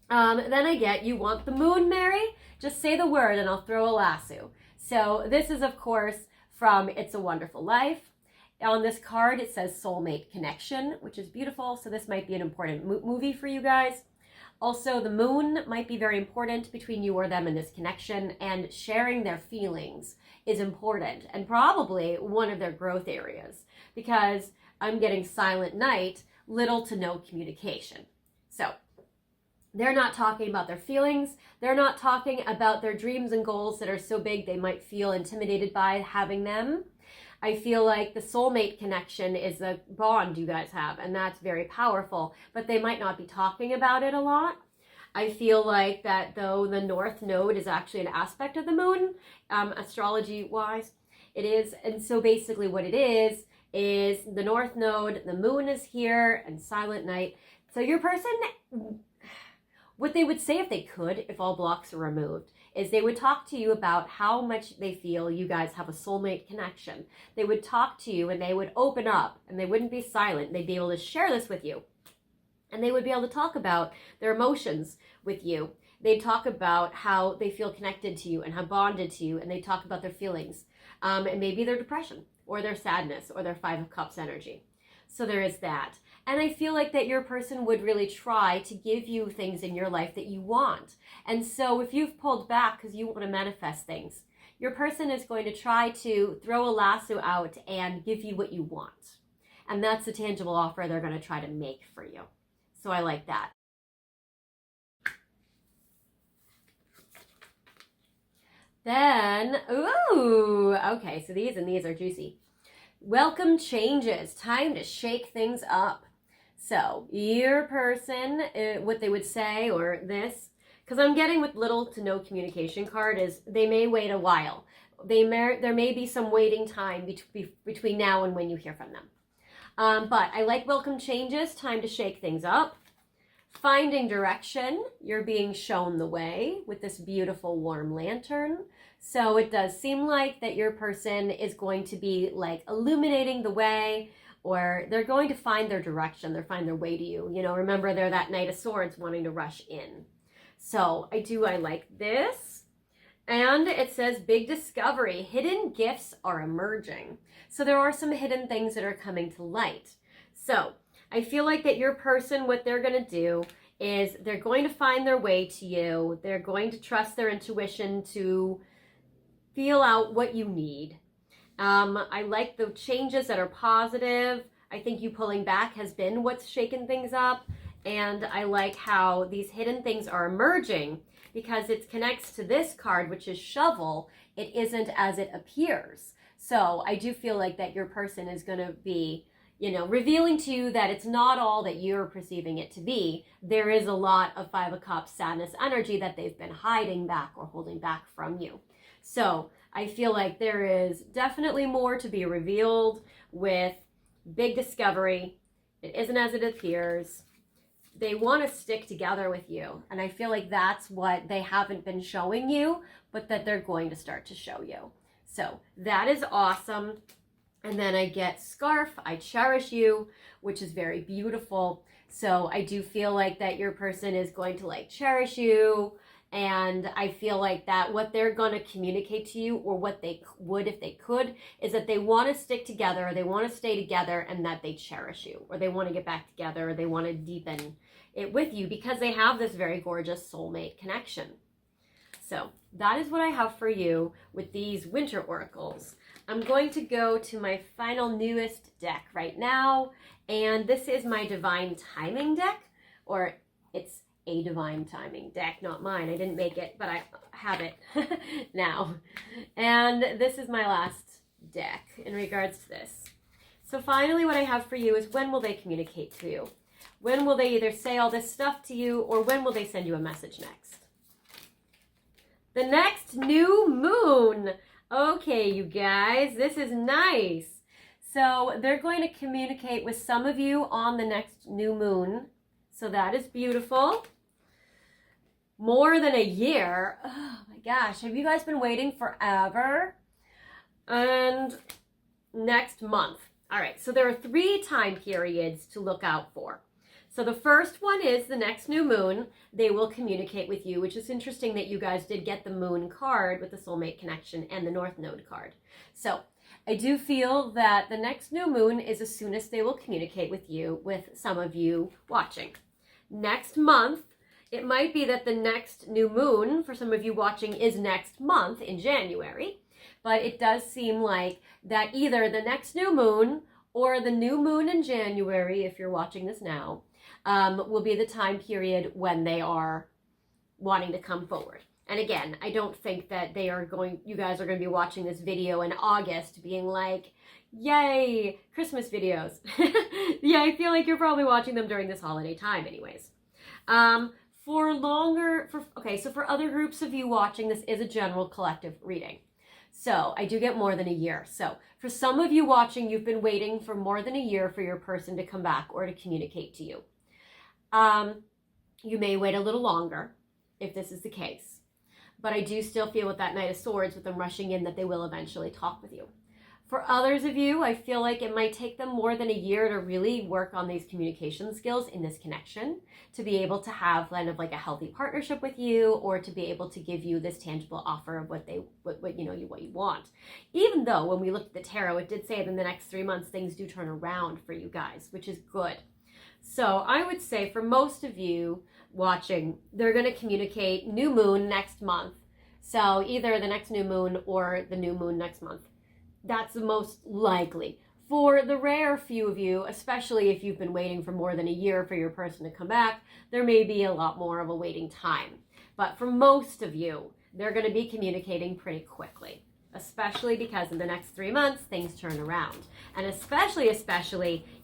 Then I get, you want the moon, Mary? Just say the word and I'll throw a lasso. So this is, of course, from It's a Wonderful Life. On this card, it says Soulmate Connection, which is beautiful. So this might be an important movie for you guys. Also, the moon might be very important between you or them in this connection, and sharing their feelings is important and probably one of their growth areas, because I'm getting silent night, little to no communication. So they're not talking about their feelings. They're not talking about their dreams and goals that are so big they might feel intimidated by having them. I feel like the soulmate connection is a bond you guys have, and that's very powerful, but they might not be talking about it a lot. I feel like that though the North Node is actually an aspect of the moon, astrology-wise, it is. And so basically what it is the North Node, the moon is here, and silent night. So your person, what they would say if they could, if all blocks are removed, is they would talk to you about how much they feel you guys have a soulmate connection. They would talk to you and they would open up and they wouldn't be silent. They'd be able to share this with you. And they would be able to talk about their emotions with you. They'd talk about how they feel connected to you and how bonded to you, and they talk about their feelings. And maybe their depression or their sadness or their Five of Cups energy. So there is that. And I feel like that your person would really try to give you things in your life that you want. And so if you've pulled back because you want to manifest things, your person is going to try to throw a lasso out and give you what you want. And that's the tangible offer they're going to try to make for you. So I like that. Then, ooh, okay, so these are juicy. Welcome changes. Time to shake things up. So your person, what they would say, or this, because I'm getting with little to no communication card, is they may wait a while. There may be some waiting time between now and when you hear from them. But I like welcome changes, time to shake things up. Finding direction, you're being shown the way with this beautiful warm lantern. So it does seem like that your person is going to be like illuminating the way, or they're going to find their direction. They'll find their way to you. You know, remember they're that Knight of Swords wanting to rush in. So I like this. And it says big discovery, hidden gifts are emerging. So there are some hidden things that are coming to light. So I feel like that your person, what they're going to do is they're going to find their way to you. They're going to trust their intuition to feel out what you need. I like the changes that are positive. I think you pulling back has been what's shaken things up. And I like how these hidden things are emerging because it connects to this card, which is shovel. It isn't as it appears. So I do feel like that your person is going to be, you know, revealing to you that it's not all that you're perceiving it to be. There is a lot of Five of Cups sadness energy that they've been hiding back or holding back from you. So I feel like there is definitely more to be revealed with big discovery. It isn't as it appears. They want to stick together with you. And I feel like that's what they haven't been showing you, but that they're going to start to show you. So that is awesome. And then I get scarf, I cherish you, which is very beautiful. So I do feel like that your person is going to like cherish you. And I feel like that what they're going to communicate to you, or what they would if they could, is that they want to stick together, they want to stay together, and that they cherish you, or they want to get back together, or they want to deepen it with you because they have this very gorgeous soulmate connection. So that is what I have for you with these winter oracles. I'm going to go to my final newest deck right now, and this is my Divine Timing deck, or it's a Divine Timing deck, not mine. I didn't make it, but I have it now. And this is my last deck in regards to this. So finally what I have for you is, when will they communicate to you? When will they either say all this stuff to you, or when will they send you a message next? The next new moon. Okay, you guys, this is nice. So they're going to communicate with some of you on the next new moon. So that is beautiful. More than a year. Oh my gosh, have you guys been waiting forever? And next month. All right, so there are 3 time periods to look out for. So the first one is the next new moon. They will communicate with you, which is interesting that you guys did get the moon card with the soulmate connection and the North Node card. So I do feel that the next new moon is as soon as they will communicate with you, with some of you watching. Next month It might be that the next new moon, for some of you watching, is next month in January, but it does seem like that either the next new moon or the new moon in January, if you're watching this now, will be the time period when they are wanting to come forward. And again, I don't think that you guys are going to be watching this video in August being like, yay, Christmas videos. Yeah, I feel like you're probably watching them during this holiday time anyways. For other groups of you watching, this is a general collective reading. So I do get more than a year. So for some of you watching, you've been waiting for more than a year for your person to come back or to communicate to you. You may wait a little longer if this is the case. But I do still feel with that Knight of Swords, with them rushing in, that they will eventually talk with you. For others of you, I feel like it might take them more than a year to really work on these communication skills in this connection, to be able to have kind of like a healthy partnership with you, or to be able to give you this tangible offer of what you want. Even though when we looked at the tarot, it did say that in the next 3 months, things do turn around for you guys, which is good. So I would say for most of you watching, they're going to communicate new moon next month. So either the next new moon or the new moon next month. That's the most likely. For the rare few of you, especially if you've been waiting for more than a year for your person to come back, there may be a lot more of a waiting time. But for most of you, they're going to be communicating pretty quickly, especially because in the next 3 months, things turn around. And especially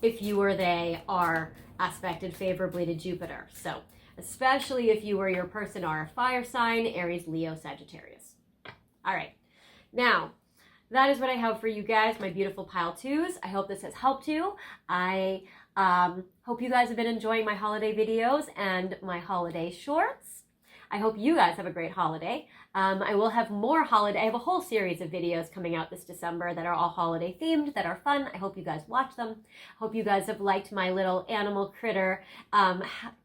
if you or they are aspected favorably to Jupiter. So especially if you or your person are a fire sign, Aries, Leo, Sagittarius. All right. Now, that is what I have for you guys, my beautiful pile twos. I hope this has helped you. I hope you guys have been enjoying my holiday videos and my holiday shorts. I hope you guys have a great holiday. I will have more I have a whole series of videos coming out this December that are all holiday themed, that are fun. I hope you guys watch them. I hope you guys have liked my little animal critter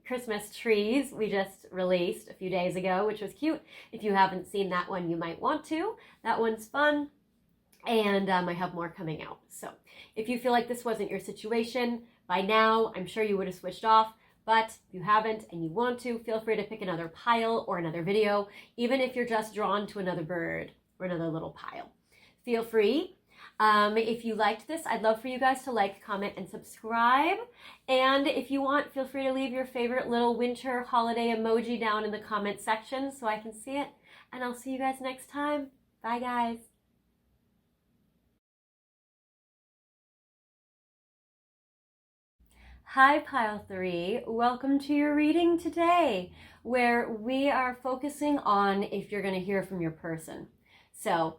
Christmas trees we just released a few days ago, which was cute. If you haven't seen that one, you might want to. That one's fun. And I have more coming out. So if you feel like this wasn't your situation, by now, I'm sure you would have switched off. But if you haven't and you want to, feel free to pick another pile or another video, even if you're just drawn to another bird or another little pile. Feel free. If you liked this, I'd love for you guys to like, comment, and subscribe. And if you want, feel free to leave your favorite little winter holiday emoji down in the comment section so I can see it. And I'll see you guys next time. Bye, guys. Hi, Pile 3. Welcome to your reading today, where we are focusing on if you're going to hear from your person. So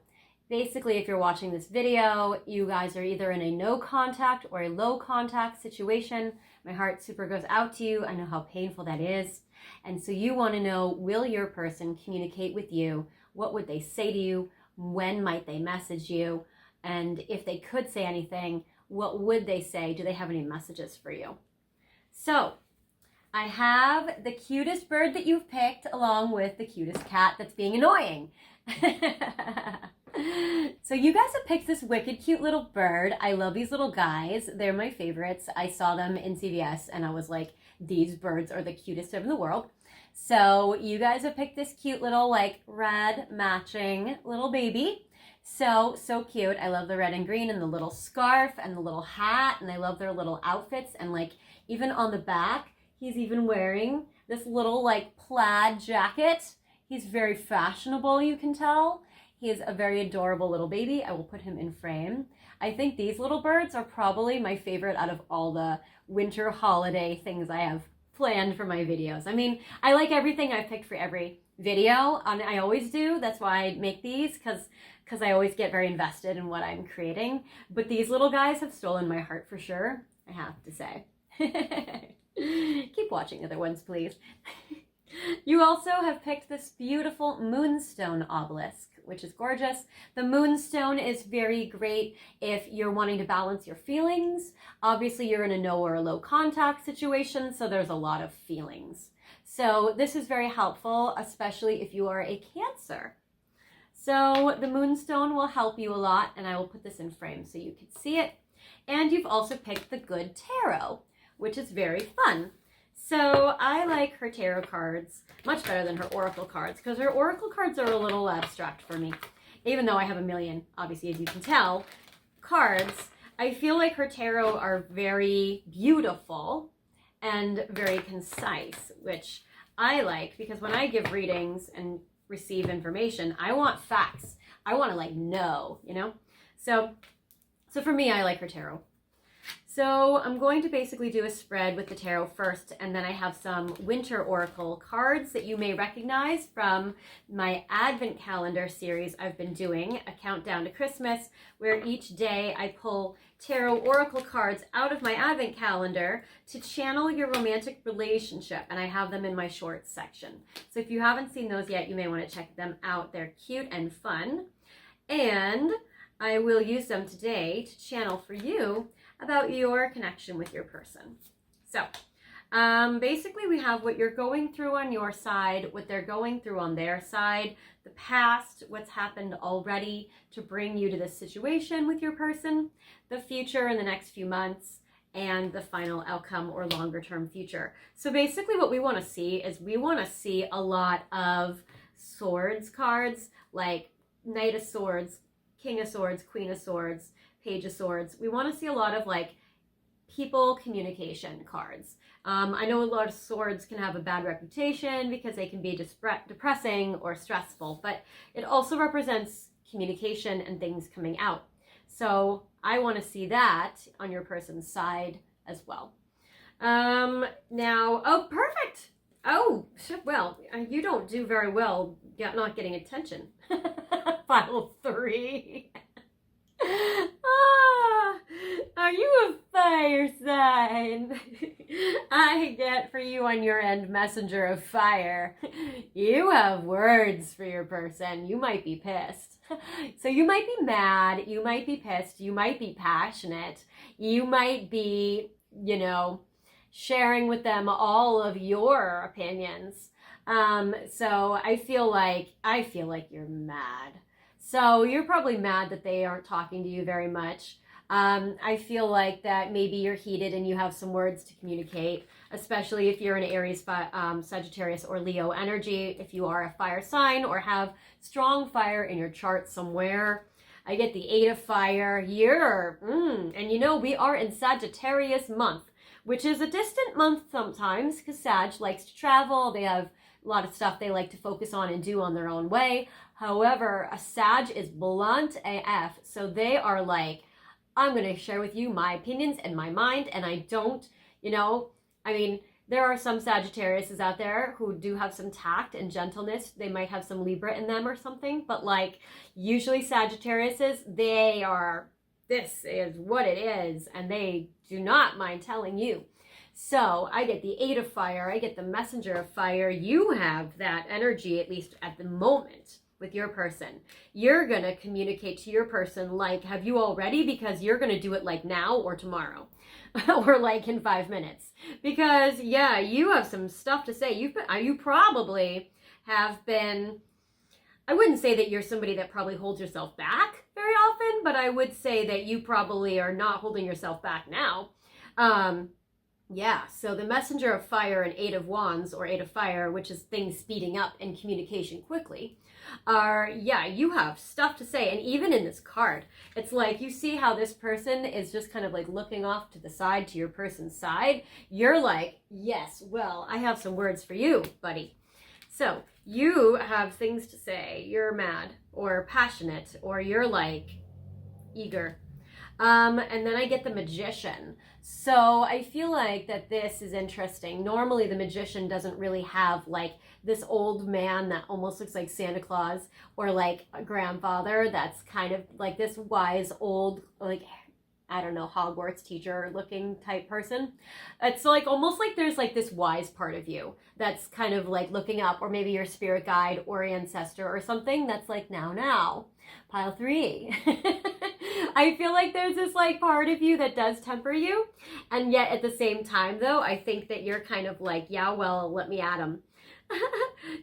basically, if you're watching this video, you guys are either in a no contact or a low contact situation. My heart super goes out to you. I know how painful that is. And so you want to know, will your person communicate with you? What would they say to you? When might they message you? And if they could say anything, what would they say? Do they have any messages for you? So I have the cutest bird that you've picked along with the cutest cat that's being annoying. So you guys have picked this wicked cute little bird. I love these little guys. They're my favorites. I saw them in CVS and I was like, these birds are the cutest in the world. So you guys have picked this cute little like red matching little baby. So cute. I love the red and green and the little scarf and the little hat, and I love their little outfits. And like even on the back, he's even wearing this little like plaid jacket. He's very fashionable, you can tell. He is a very adorable little baby. I will put him in frame. I think these little birds are probably my favorite out of all the winter holiday things I have planned for my videos. I mean, I like everything I've picked for every video, and I always do. That's why I make these, because I always get very invested in what I'm creating. But these little guys have stolen my heart for sure, I have to say. Keep watching the other ones, please. You also have picked this beautiful Moonstone obelisk, which is gorgeous. The Moonstone is very great if you're wanting to balance your feelings. Obviously, you're in a no or a low contact situation, so there's a lot of feelings. So this is very helpful, especially if you are a Cancer. So the Moonstone will help you a lot, and I will put this in frame so you can see it. And you've also picked the Good Tarot, which is very fun. So I like her tarot cards much better than her oracle cards because her oracle cards are a little abstract for me. Even though I have a million, obviously, as you can tell, cards, I feel like her tarot are very beautiful and very concise, which I like because when I give readings and receive information, I want facts. I want to like know, you know? So for me, I like her tarot. So I'm going to basically do a spread with the tarot first, and then I have some winter oracle cards that you may recognize from my Advent calendar series I've been doing, a countdown to Christmas, where each day I pull tarot oracle cards out of my Advent calendar to channel your romantic relationship, and I have them in my shorts section. So if you haven't seen those yet, you may want to check them out. They're cute and fun, and I will use them today to channel for you about your connection with your person. So basically we have what you're going through on your side, what they're going through on their side, the past, what's happened already to bring you to this situation with your person, the future in the next few months, and the final outcome or longer term future. So basically what we want to see is we want to see a lot of swords cards, like Knight of Swords, King of Swords, Queen of Swords, Page of Swords. We want to see a lot of like people communication cards. I know a lot of swords can have a bad reputation because they can be depressing or stressful, but it also represents communication and things coming out. So I want to see that on your person's side as well. Now, oh, perfect. Oh, well, you don't do very well not getting attention. File 3. Are you a fire sign? I get for you on your end, messenger of fire. You have words for your person. You might be pissed. So you might be mad. You might be pissed. You might be passionate. You might be, sharing with them all of your opinions. So I feel like you're mad. So you're probably mad that they aren't talking to you very much. I feel like that maybe you're heated and you have some words to communicate, especially if you're an Aries, Sagittarius, or Leo energy. If you are a fire sign or have strong fire in your chart somewhere. I get the 8 of fire. And we are in Sagittarius month, which is a distant month sometimes because Sag likes to travel. They have a lot of stuff they like to focus on and do on their own way. However, a Sag is blunt AF, so they are like, I'm going to share with you my opinions and my mind, and I don't, there are some Sagittariuses out there who do have some tact and gentleness. They might have some Libra in them or something, but usually Sagittariuses, they are, this is what it is, and they do not mind telling you. So I get the 8 of fire, I get the messenger of fire. You have that energy, at least at the moment, with your person. You're going to communicate to your person have you already? Because you're going to do it now or tomorrow or in 5 minutes. Because, you have some stuff to say. You probably have been, I wouldn't say that you're somebody that probably holds yourself back very often, but I would say that you probably are not holding yourself back now. So the messenger of fire and 8 of wands or 8 of fire, which is things speeding up and communication quickly, you have stuff to say. And even in this card, it's you see how this person is just kind of looking off to the side to your person's side. You're yes, well, I have some words for you, buddy. So you have things to say. You're mad or passionate or you're eager. And then I get the magician. So I feel that this is interesting. Normally the magician doesn't really have this old man that almost looks like Santa Claus or a grandfather that's kind of this wise old, I don't know, Hogwarts teacher looking type person. It's almost there's this wise part of you that's kind of looking up, or maybe your spirit guide or ancestor or something that's now, pile 3. I feel there's this part of you that does temper you. And yet at the same time though, I think that you're kind of well, let me at him.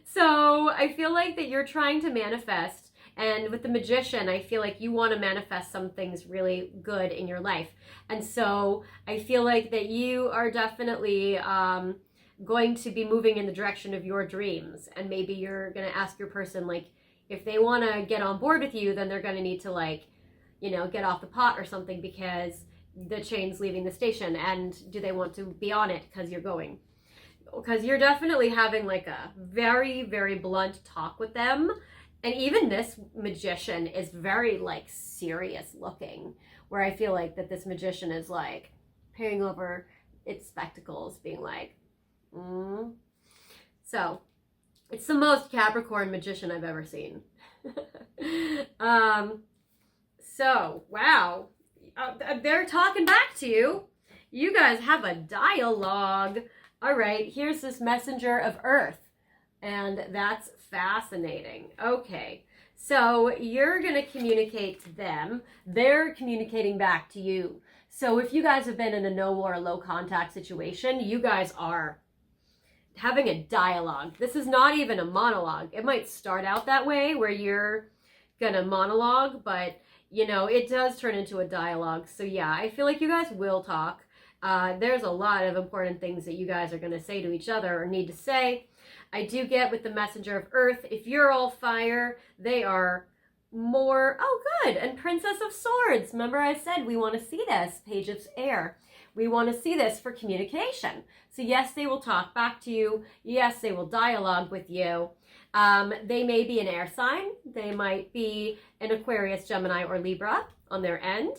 So I feel that you're trying to manifest. And with the magician, I feel you want to manifest some things really good in your life. And so I feel that you are definitely going to be moving in the direction of your dreams. And maybe you're going to ask your person, like, if they want to get on board with you, then they're going to need to, like, you know, get off the pot or something because the train's leaving the station. And do they want to be on it because you're going? Because you're definitely having like a very, very blunt talk with them. And even this magician is very like serious looking, where I feel like that this magician is like peering over its spectacles, being like, So it's the most Capricorn magician I've ever seen. So, wow. They're talking back to you. You guys have a dialogue. All right, here's this messenger of Earth. And that's fascinating. Okay, so you're going to communicate to them. They're communicating back to you. So if you guys have been in a no or a low contact situation, you guys are having a dialogue. This is not even a monologue. It might start out that way where you're going to monologue, but you know, it does turn into a dialogue. So yeah, I feel like you guys will talk. There's a lot of important things that you guys are going to say to each other or need to say. I do get with the messenger of Earth, if you're all fire, they are more, oh good, and Princess of Swords. Remember I said we want to see this, Page of Air. We want to see this for communication. So yes, they will talk back to you. Yes, they will dialogue with you. They may be an air sign. They might be an Aquarius, Gemini, or Libra on their end,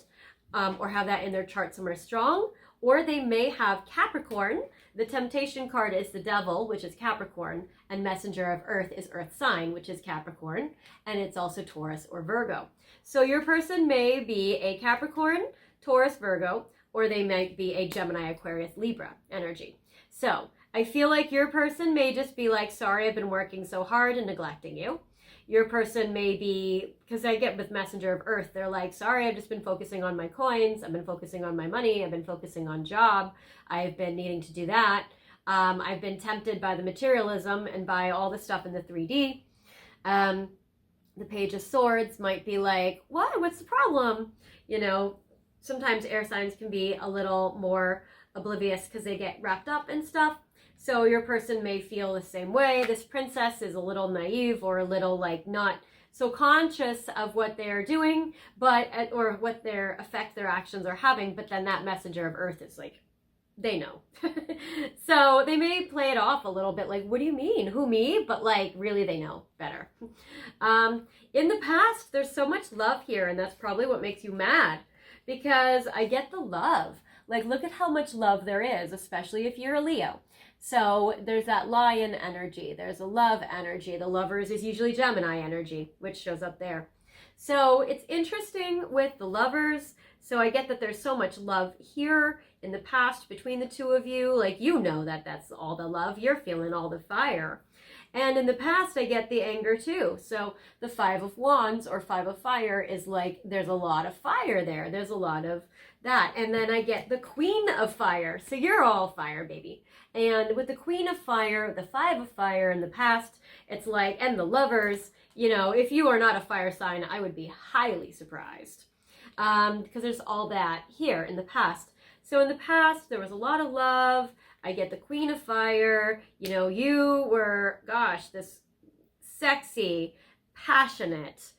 or have that in their chart somewhere strong. Or they may have Capricorn. The temptation card is the Devil, which is Capricorn, and Messenger of Earth is Earth sign, which is Capricorn, and it's also Taurus or Virgo. So your person may be a Capricorn, Taurus, Virgo, or they might be a Gemini, Aquarius, Libra energy. So I feel like your person may just be like, sorry, I've been working so hard and neglecting you. Your person may be, because I get with Messenger of Earth, they're like, sorry, I've just been focusing on my coins. I've been focusing on my money. I've been focusing on job. I've been needing to do that. I've been tempted by the materialism and by all the stuff in the 3D. The Page of Swords might be like, what? What's the problem? You know, sometimes air signs can be a little more oblivious because they get wrapped up in stuff. So your person may feel the same way. This princess is a little naive or a little like not so conscious of what they're doing, but or what their effect their actions are having. But then that messenger of Earth is like, they know. So they may play it off a little bit like, what do you mean? Who, me? But like, really, they know better. In the past, there's so much love here, and that's probably what makes you mad, because I get the love. Like, look at how much love there is, especially if you're a Leo. So there's that lion energy. There's a love energy. The lovers is usually Gemini energy, which shows up there. So it's interesting with the lovers. So I get that there's so much love here in the past between the two of you. Like, you know that that's all the love. You're feeling all the fire. And in the past, I get the anger too. So the 5 of Wands or 5 of Fire is like, there's a lot of fire there. There's a lot of that. And then I get the Queen of Fire. So you're all fire, baby. And with the Queen of Fire, the 5 of Fire in the past, it's like, and the lovers, you know, if you are not a fire sign, I would be highly surprised. Because there's all that here in the past. So in the past, there was a lot of love. I get the Queen of Fire. You know, you were, gosh, this sexy, passionate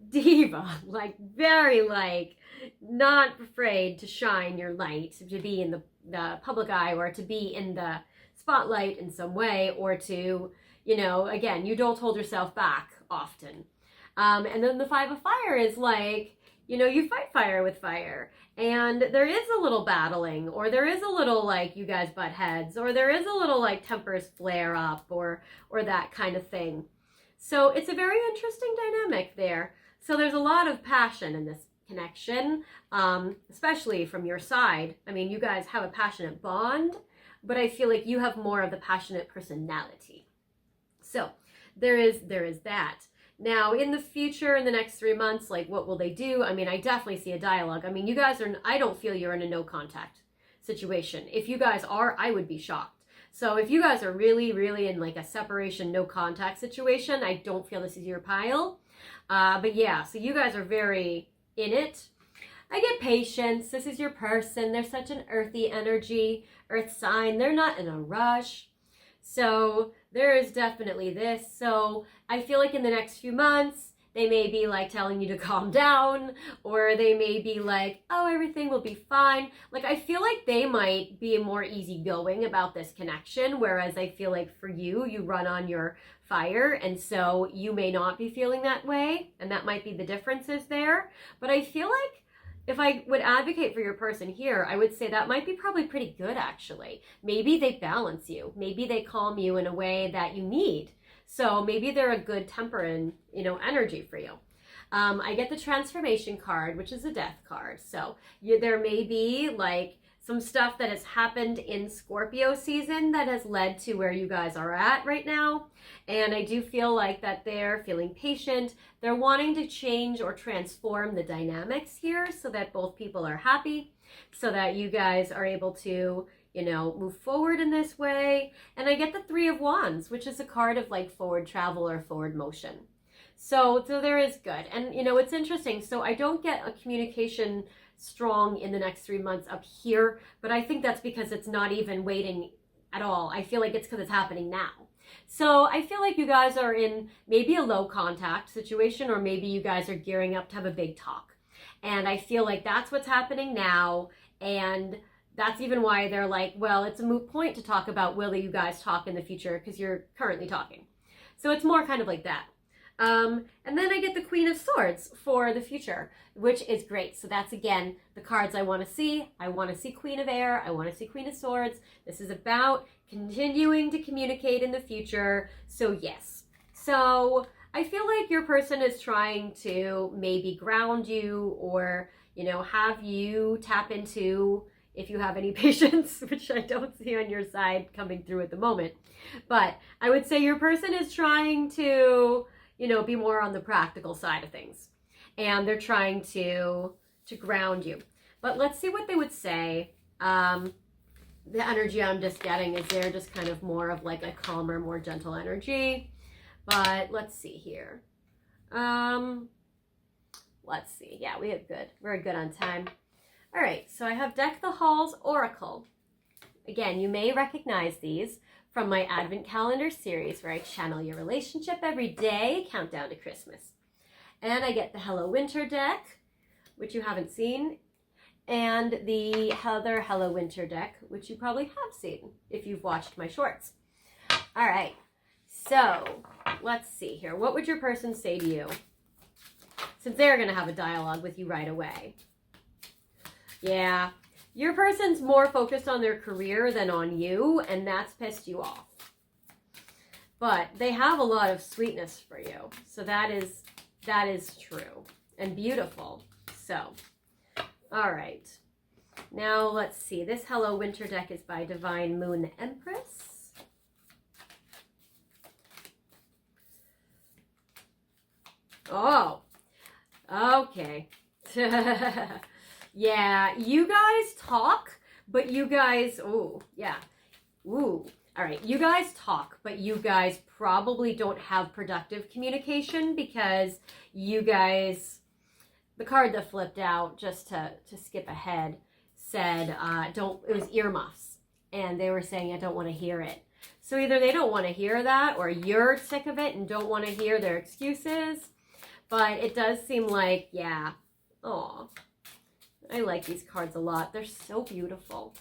diva, like very like not afraid to shine your light, to be in the public eye or to be in the spotlight in some way, or to, you know, again, you don't hold yourself back often. And then the 5 of Fire is like, you know, you fight fire with fire, and there is a little battling, or there is a little like you guys butt heads, or there is a little like tempers flare up, or that kind of thing. So it's a very interesting dynamic there. So there's a lot of passion in this connection, especially from your side. I mean, you guys have a passionate bond, but I feel like you have more of the passionate personality. So there is that. Now, in the future, in the next 3 months, like, what will they do? I mean, I definitely see a dialogue. I mean, you guys are, I don't feel you're in a no contact situation. If you guys are, I would be shocked. So if you guys are really, really in like a separation, no contact situation, I don't feel this is your pile. But yeah, so you guys are very in it. I get patience. This is your person. They're such an earthy energy, earth sign. They're not in a rush. So there is definitely this. So I feel like in the next few months, they may be like telling you to calm down, or they may be like, oh, everything will be fine. Like, I feel like they might be more easygoing about this connection, whereas I feel like for you, you run on your fire, and so you may not be feeling that way, and that might be the differences there. But I feel like if I would advocate for your person here, I would say that might be probably pretty good, actually. Maybe they balance you. Maybe they calm you in a way that you need. So maybe they're a good temper and, energy for you. I get the transformation card, which is a death card. So there may be like some stuff that has happened in Scorpio season that has led to where you guys are at right now. And I do feel like that they're feeling patient. They're wanting to change or transform the dynamics here so that both people are happy, so that you guys are able to move forward in this way. And I get the Three of Wands, which is a card of like forward travel or forward motion. So there is good. And, it's interesting. So I don't get a communication strong in the next 3 months up here, but I think that's because it's not even waiting at all. I feel like it's because it's happening now. So I feel like you guys are in maybe a low contact situation, or maybe you guys are gearing up to have a big talk. And I feel like that's what's happening now. And that's even why they're like, well, it's a moot point to talk about whether you guys talk in the future because you're currently talking. So it's more kind of like that. And then I get the Queen of Swords for the future, which is great. So that's, again, the cards I want to see. I want to see Queen of Air. I want to see Queen of Swords. This is about continuing to communicate in the future. So yes. So I feel like your person is trying to maybe ground you, or, have you tap into, if you have any patience, which I don't see on your side coming through at the moment. But I would say your person is trying to, be more on the practical side of things. And they're trying to ground you. But let's see what they would say. The energy I'm just getting is they're just kind of more of like a calmer, more gentle energy. But let's see here. Let's see. Yeah, we have good. We're good on time. All right, so I have Deck the Halls Oracle. Again, you may recognize these from my Advent Calendar series where I channel your relationship every day, countdown to Christmas. And I get the Hello Winter deck, which you haven't seen, and the other Hello Winter deck, which you probably have seen if you've watched my shorts. All right, so let's see here. What would your person say to you? Since they're going to have a dialogue with you right away. Yeah, your person's more focused on their career than on you, and that's pissed you off. But they have a lot of sweetness for you. So that is true and beautiful. So, all right. Now let's see. This Hello Winter deck is by Divine Moon Empress. Oh, okay. Yeah, you guys talk, but you guys, oh, yeah. Ooh, all right. You guys talk, but you guys probably don't have productive communication because you guys, the card that flipped out, just to skip ahead, said, it was earmuffs. And they were saying, I don't want to hear it. So either they don't want to hear that, or you're sick of it and don't want to hear their excuses. But it does seem like, yeah, aw. I like these cards a lot. They're so beautiful.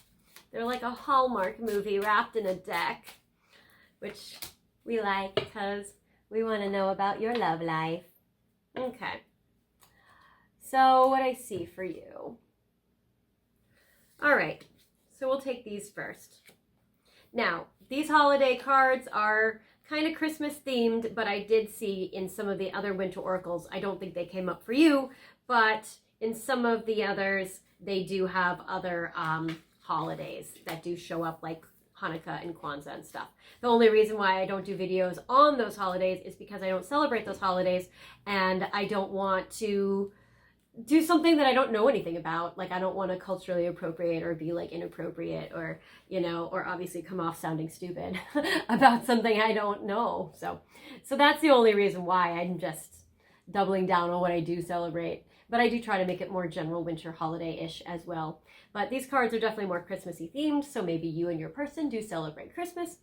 They're like a Hallmark movie wrapped in a deck, which we like because we want to know about your love life. Okay. So what I see for you. All right. So we'll take these first. Now, these holiday cards are kind of Christmas themed, but I did see in some of the other winter oracles, I don't think they came up for you, but in some of the others, they do have other holidays that do show up, like Hanukkah and Kwanzaa and stuff. The only reason why I don't do videos on those holidays is because I don't celebrate those holidays, and I don't want to do something that I don't know anything about. Like, I don't want to culturally appropriate or be like inappropriate, or, or obviously come off sounding stupid about something I don't know. So that's the only reason why I'm just doubling down on what I do celebrate. But I do try to make it more general winter holiday-ish as well. But these cards are definitely more Christmassy themed, so maybe you and your person do celebrate Christmas.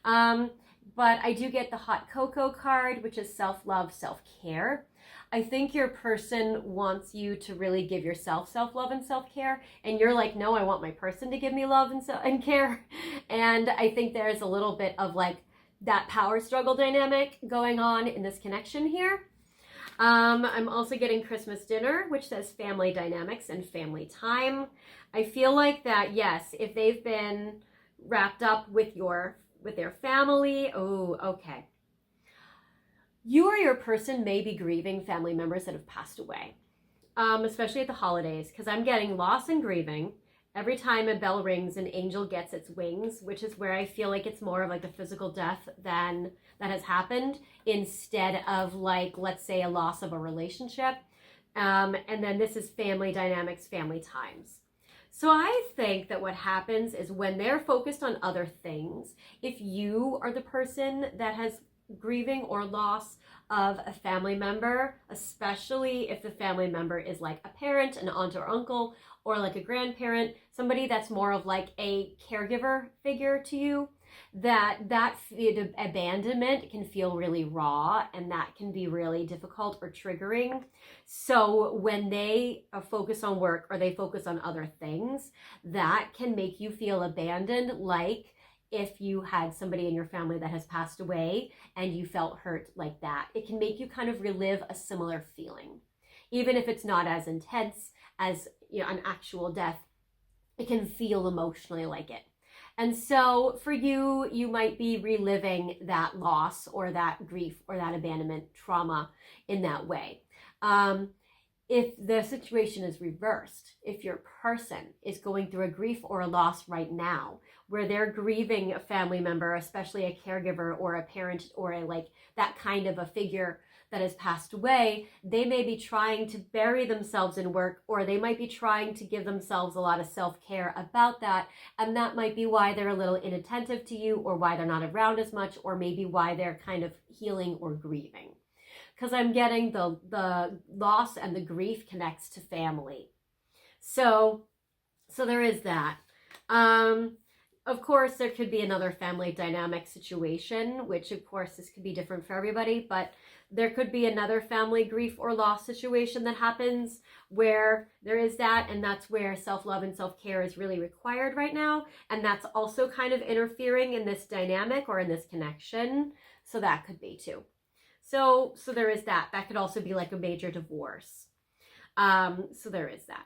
But I do get the hot cocoa card, which is self-love, self-care. I think your person wants you to really give yourself self-love and self-care, and you're like, no, I want my person to give me love and care. And I think there's a little bit of like that power struggle dynamic going on in this connection here. I'm also getting Christmas dinner, which says family dynamics and family time. I feel like that, yes, if they've been wrapped up with their family, oh, okay. You or your person may be grieving family members that have passed away, especially at the holidays, because I'm getting loss and grieving. Every time a bell rings, an angel gets its wings, which is where I feel like it's more of like a physical death than that has happened, instead of like, let's say, a loss of a relationship. And then this is family dynamics, family times. So I think that what happens is when they're focused on other things, if you are the person that has grieving or loss of a family member, especially if the family member is like a parent, an aunt or uncle, or like a grandparent, somebody that's more of like a caregiver figure to you, that abandonment can feel really raw, and that can be really difficult or triggering. So when they focus on work or they focus on other things, that can make you feel abandoned, like if you had somebody in your family that has passed away and you felt hurt like that. It can make you kind of relive a similar feeling. Even if it's not as intense as, you know, an actual death, it can feel emotionally like it. And so for you, you might be reliving that loss or that grief or that abandonment trauma in that way. If the situation is reversed, if your person is going through a grief or a loss right now, where they're grieving a family member, especially a caregiver or a parent or like that kind of a figure that has passed away, they may be trying to bury themselves in work, or they might be trying to give themselves a lot of self-care about that. And that might be why they're a little inattentive to you, or why they're not around as much, or maybe why they're kind of healing or grieving. Because I'm getting the loss and the grief connects to family. So there is that. Of course, there could be another family dynamic situation, which of course this could be different for everybody, but there could be another family grief or loss situation that happens where there is that, and that's where self-love and self-care is really required right now. And that's also kind of interfering in this dynamic or in this connection. So that could be too. So there is that. That could also be like a major divorce. So there is that.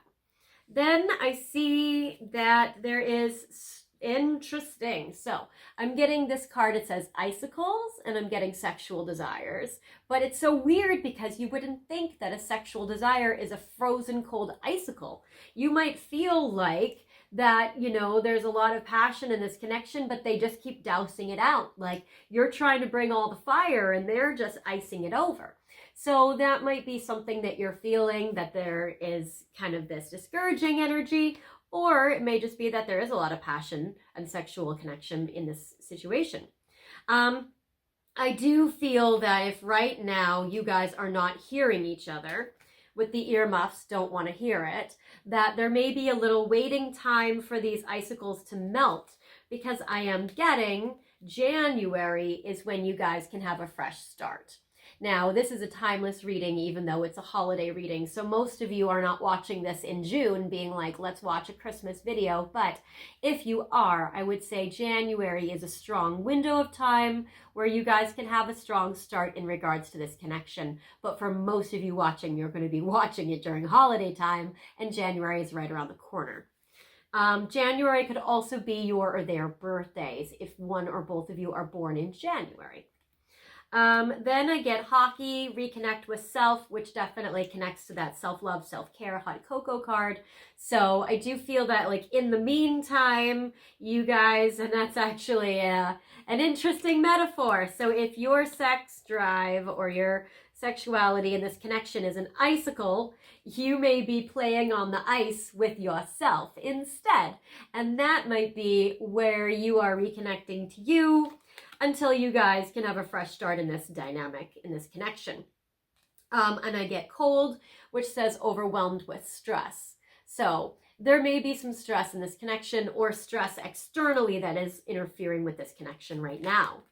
Then I see that there is interesting. So I'm getting this card. It says icicles, and I'm getting sexual desires. But it's so weird because you wouldn't think that a sexual desire is a frozen cold icicle. You might feel like that, you know, there's a lot of passion in this connection, but they just keep dousing it out. Like you're trying to bring all the fire and they're just icing it over. So that might be something that you're feeling, that there is kind of this discouraging energy, or it may just be that there is a lot of passion and sexual connection in this situation. I do feel that if right now you guys are not hearing each other, with the earmuffs, don't want to hear it, that there may be a little waiting time for these icicles to melt, because I am getting January is when you guys can have a fresh start. Now, this is a timeless reading, even though it's a holiday reading. So most of you are not watching this in June being like, let's watch a Christmas video. But if you are, I would say January is a strong window of time where you guys can have a strong start in regards to this connection. But for most of you watching, you're going to be watching it during holiday time, and January is right around the corner. January could also be your or their birthdays if one or both of you are born in January. Then I get hockey, reconnect with self, which definitely connects to that self-love, self-care, hot cocoa card. So I do feel that like in the meantime, you guys, and that's actually an interesting metaphor. So if your sex drive or your sexuality in this connection is an icicle, you may be playing on the ice with yourself instead. And that might be where you are reconnecting to you, until you guys can have a fresh start in this dynamic, in this connection. And I get cold, which says overwhelmed with stress. So there may be some stress in this connection or stress externally that is interfering with this connection right now.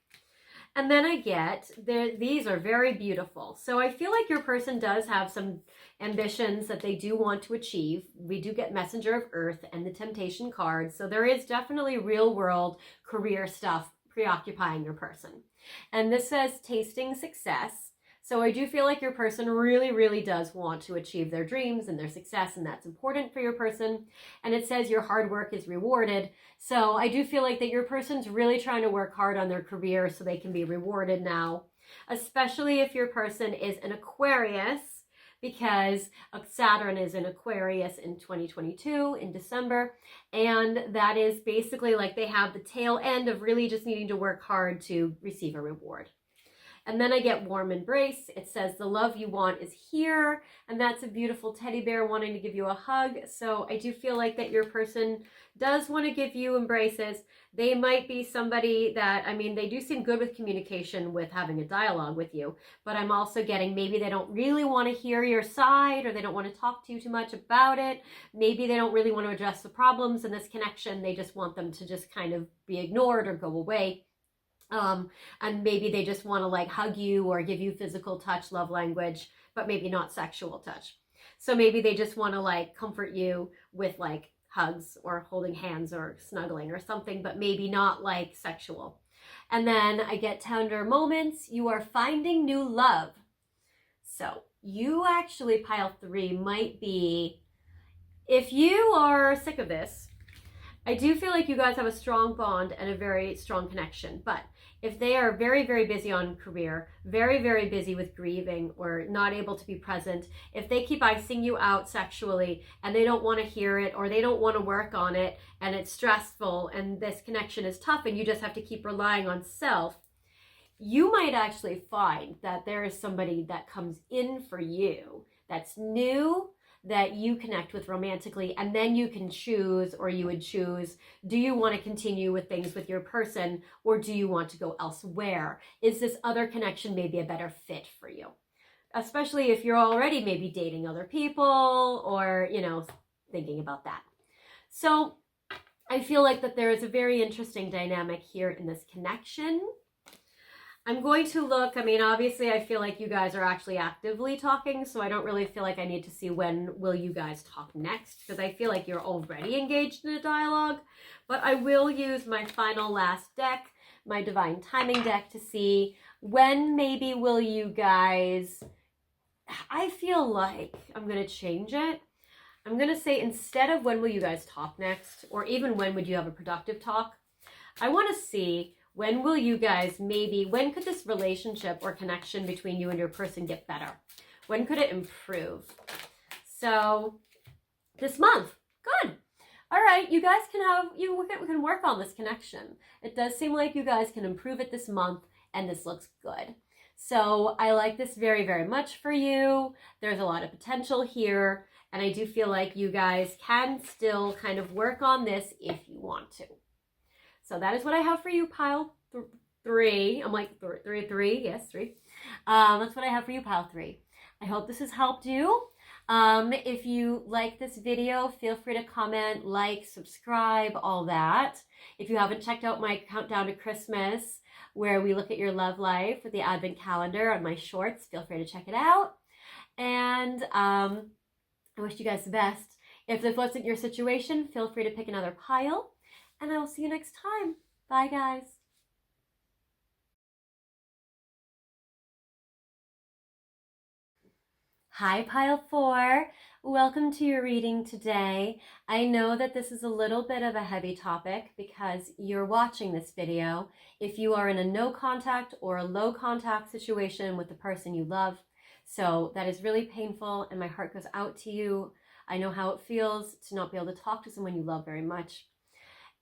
And then I get, these are very beautiful. So I feel like your person does have some ambitions that they do want to achieve. We do get Messenger of Earth and the Temptation card. So there is definitely real world career stuff preoccupying your person. And this says tasting success. So I do feel like your person really, really does want to achieve their dreams and their success, and that's important for your person. And it says your hard work is rewarded. So I do feel like that your person's really trying to work hard on their career so they can be rewarded now, especially if your person is an Aquarius, because Saturn is in Aquarius in 2022 in December. And that is basically like they have the tail end of really just needing to work hard to receive a reward. And then I get warm embrace. It says the love you want is here. And that's a beautiful teddy bear wanting to give you a hug. So I do feel like that your person does want to give you embraces. They might be somebody that, I mean, they do seem good with communication, with having a dialogue with you. But I'm also getting maybe they don't really want to hear your side, or they don't want to talk to you too much about it. Maybe they don't really want to address the problems in this connection. They just want them to just kind of be ignored or go away. And maybe they just want to like hug you or give you physical touch, love language, but maybe not sexual touch. So maybe they just want to like comfort you with like hugs or holding hands or snuggling or something, but maybe not like sexual. And then I get tender moments. You are finding new love. So you actually, pile 3, might be, if you are sick of this, I do feel like you guys have a strong bond and a very strong connection. But if they are very, very busy on career, very, very busy with grieving or not able to be present, if they keep icing you out sexually and they don't want to hear it or they don't want to work on it and it's stressful and this connection is tough and you just have to keep relying on self, you might actually find that there is somebody that comes in for you that's new, that you connect with romantically, and then you can choose, or you would choose, do you want to continue with things with your person, or do you want to go elsewhere? Is this other connection maybe a better fit for you? Especially if you're already maybe dating other people, or, you know, thinking about that. So I feel like that there is a very interesting dynamic here in this connection. I'm going to look, I mean, obviously I feel like you guys are actually actively talking, so I don't really feel like I need to see when will you guys talk next, because I feel like you're already engaged in a dialogue. But I will use my final last deck, my Divine Timing deck, to see when maybe will you guys, I feel like I'm going to change it. I'm going to say, instead of when will you guys talk next, or even when would you have a productive talk, I want to see when will you guys maybe, when could this relationship or connection between you and your person get better? When could it improve? So this month, good. All right, you guys can have, we can work on this connection. It does seem like you guys can improve it this month, and this looks good. So I like this very, very much for you. There's a lot of potential here, and I do feel like you guys can still kind of work on this if you want to. So that is what I have for you, pile 3. I'm like, 3, yes, 3. That's what I have for you, pile 3. I hope this has helped you. If you like this video, feel free to comment, like, subscribe, all that. If you haven't checked out my Countdown to Christmas, where we look at your love life with the Advent calendar on my shorts, feel free to check it out. And I wish you guys the best. If this wasn't your situation, feel free to pick another pile. And I will see you next time. Bye, guys. Hi, pile 4. Welcome to your reading today. I know that this is a little bit of a heavy topic because you're watching this video. If you are in a no contact or a low contact situation with the person you love, so that is really painful, and my heart goes out to you. I know how it feels to not be able to talk to someone you love very much.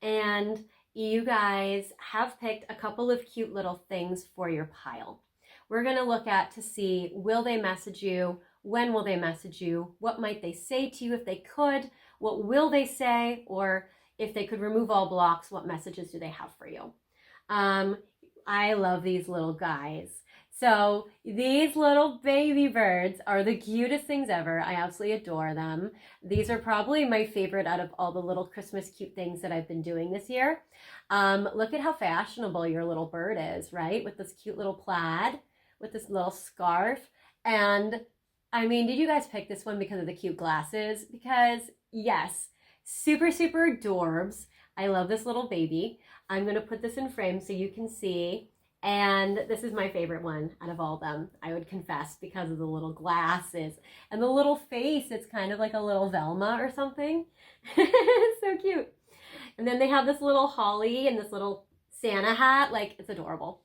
And you guys have picked a couple of cute little things for your pile. We're going to look at to see, will they message you? When will they message you? What might they say to you if they could? What will they say? Or if they could remove all blocks, what messages do they have for you? I love these little guys. So these little baby birds are the cutest things ever. I absolutely adore them. These are probably my favorite out of all the little Christmas cute things that I've been doing this year. Look at how fashionable your little bird is, right? With this cute little plaid, with this little scarf. And I mean, did you guys pick this one because of the cute glasses? Because yes, super, super adorbs. I love this little baby. I'm going to put this in frame so you can see. And this is my favorite one out of all of them, I would confess, because of the little glasses and the little face. It's kind of like a little Velma or something. It's so cute. And then they have this little holly and this little Santa hat. Like, it's adorable.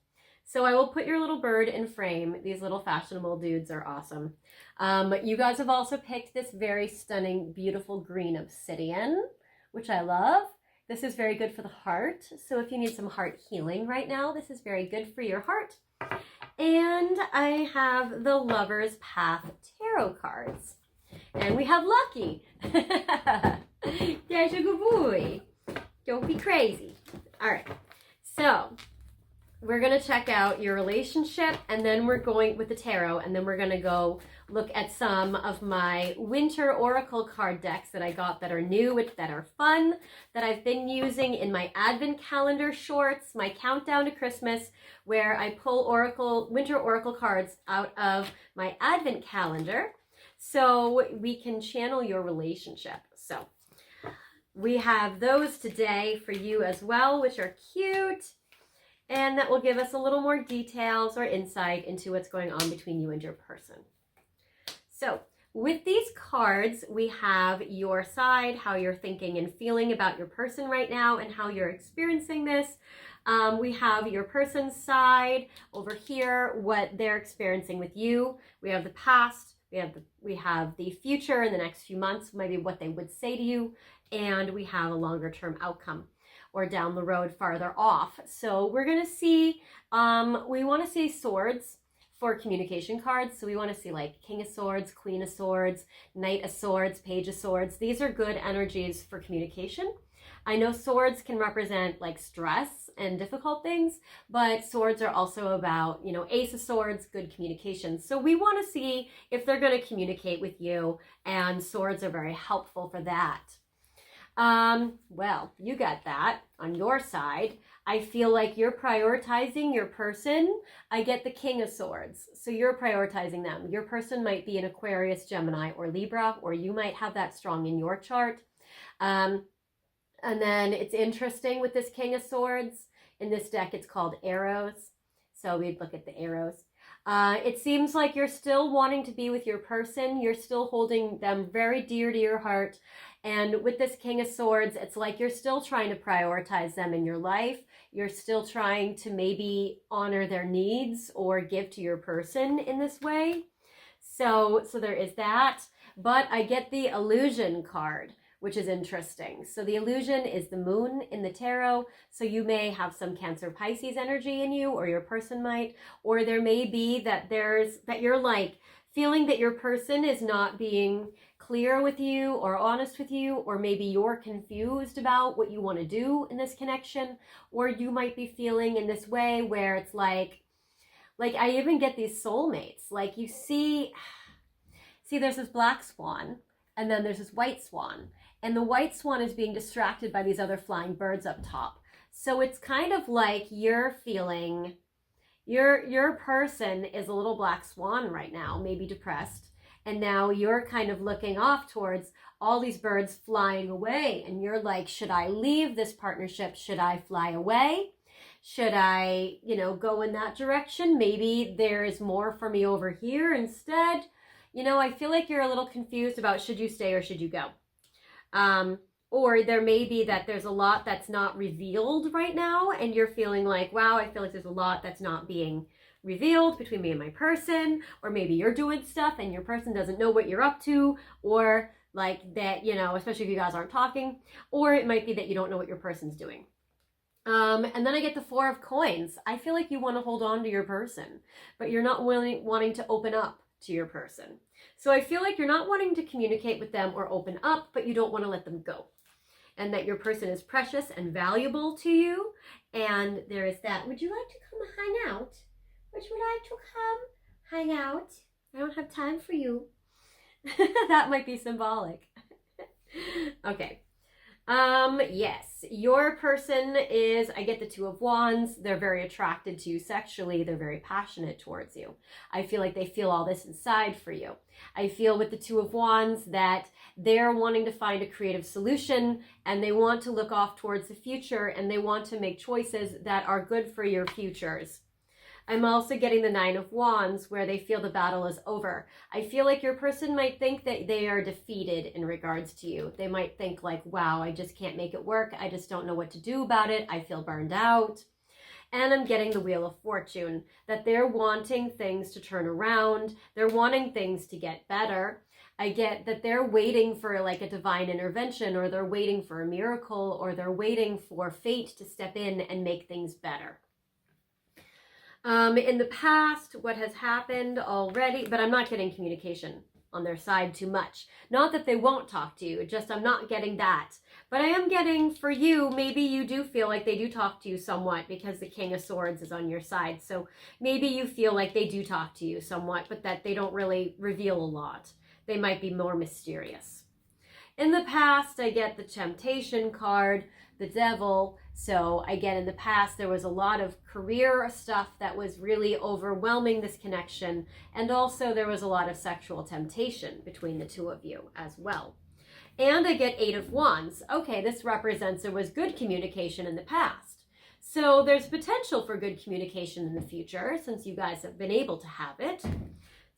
So I will put your little bird in frame. These little fashionable dudes are awesome. You guys have also picked this very stunning, beautiful green obsidian, which I love. This is very good for the heart. So if you need some heart healing right now, this is very good for your heart. And I have the Lover's Path Tarot cards. And we have Lucky. There's a good boy. Don't be crazy. All right. So we're going to check out your relationship, and then we're going with the tarot, and then we're going to go look at some of my winter oracle card decks that I got that are new, that are fun, that I've been using in my advent calendar shorts, my countdown to Christmas, where I pull winter oracle cards out of my advent calendar so we can channel your relationship. So we have those today for you as well, which are cute. And that will give us a little more details or insight into what's going on between you and your person. So with these cards, we have your side, how you're thinking and feeling about your person right now and how you're experiencing this. We have your person's side over here, what they're experiencing with you. We have the past, we have the future in the next few months, maybe what they would say to you, and we have a longer term outcome, or down the road farther off. So we're going to see, we want to see swords for communication cards. So we want to see like King of Swords, Queen of Swords, Knight of Swords, Page of Swords. These are good energies for communication. I know swords can represent like stress and difficult things, but swords are also about, you know, Ace of Swords, good communication. So we want to see if they're going to communicate with you, and swords are very helpful for that. Well, you got that on your side. I feel like you're prioritizing your person. I get the King of Swords. So you're prioritizing them. Your person might be an Aquarius, Gemini, or Libra, or you might have that strong in your chart. And then it's interesting with this King of Swords. In this deck, it's called Arrows. So we'd look at the arrows. It seems like you're still wanting to be with your person. You're still holding them very dear to your heart. And with this King of Swords, it's like you're still trying to prioritize them in your life. You're still trying to maybe honor their needs or give to your person in this way. So there is that. But I get the Illusion card, which is interesting. So the illusion is the moon in the tarot. So you may have some Cancer Pisces energy in you, or your person might, or there may be that you're like feeling that your person is not being clear with you or honest with you, or maybe you're confused about what you want to do in this connection, or you might be feeling in this way where it's like I even get these soulmates. Like you see there's this black swan, and then there's this white swan. And the white swan is being distracted by these other flying birds up top. So it's kind of like you're feeling, your person is a little black swan right now, maybe depressed. And now you're kind of looking off towards all these birds flying away. And you're like, should I leave this partnership? Should I fly away? Should I, go in that direction? Maybe there is more for me over here instead. I feel like you're a little confused about should you stay or should you go? Or there may be that there's a lot that's not revealed right now, and you're feeling like, wow, I feel like there's a lot that's not being revealed between me and my person, or maybe you're doing stuff and your person doesn't know what you're up to, or like that, especially if you guys aren't talking, or it might be that you don't know what your person's doing. And then I get the Four of Coins. I feel like you want to hold on to your person, but you're not wanting to open up to your person. So I feel like you're not wanting to communicate with them or open up, but you don't want to let them go. And that your person is precious and valuable to you. And there is that. Would you like to come hang out? would you like to come hang out? I don't have time for you. That might be symbolic. Okay. Yes, your person is, I get the Two of Wands. They're very attracted to you sexually. They're very passionate towards you. I feel like they feel all this inside for you. I feel with the Two of Wands that they're wanting to find a creative solution, and they want to look off towards the future, and they want to make choices that are good for your futures. I'm also getting the Nine of Wands, where they feel the battle is over. I feel like your person might think that they are defeated in regards to you. They might think like, wow, I just can't make it work. I just don't know what to do about it. I feel burned out. And I'm getting the Wheel of Fortune, that they're wanting things to turn around. They're wanting things to get better. I get that they're waiting for like a divine intervention, or they're waiting for a miracle, or they're waiting for fate to step in and make things better. In the past, what has happened already, but I'm not getting communication on their side too much. Not that they won't talk to you, just I'm not getting that. But I am getting, for you, maybe you do feel like they do talk to you somewhat, because the King of Swords is on your side. So maybe you feel like they do talk to you somewhat, but that they don't really reveal a lot. They might be more mysterious. In the past, I get the Temptation card, the Devil. So I get in the past, there was a lot of career stuff that was really overwhelming this connection. And also there was a lot of sexual temptation between the two of you as well. And I get Eight of Wands. Okay, this represents there was good communication in the past. So there's potential for good communication in the future, since you guys have been able to have it.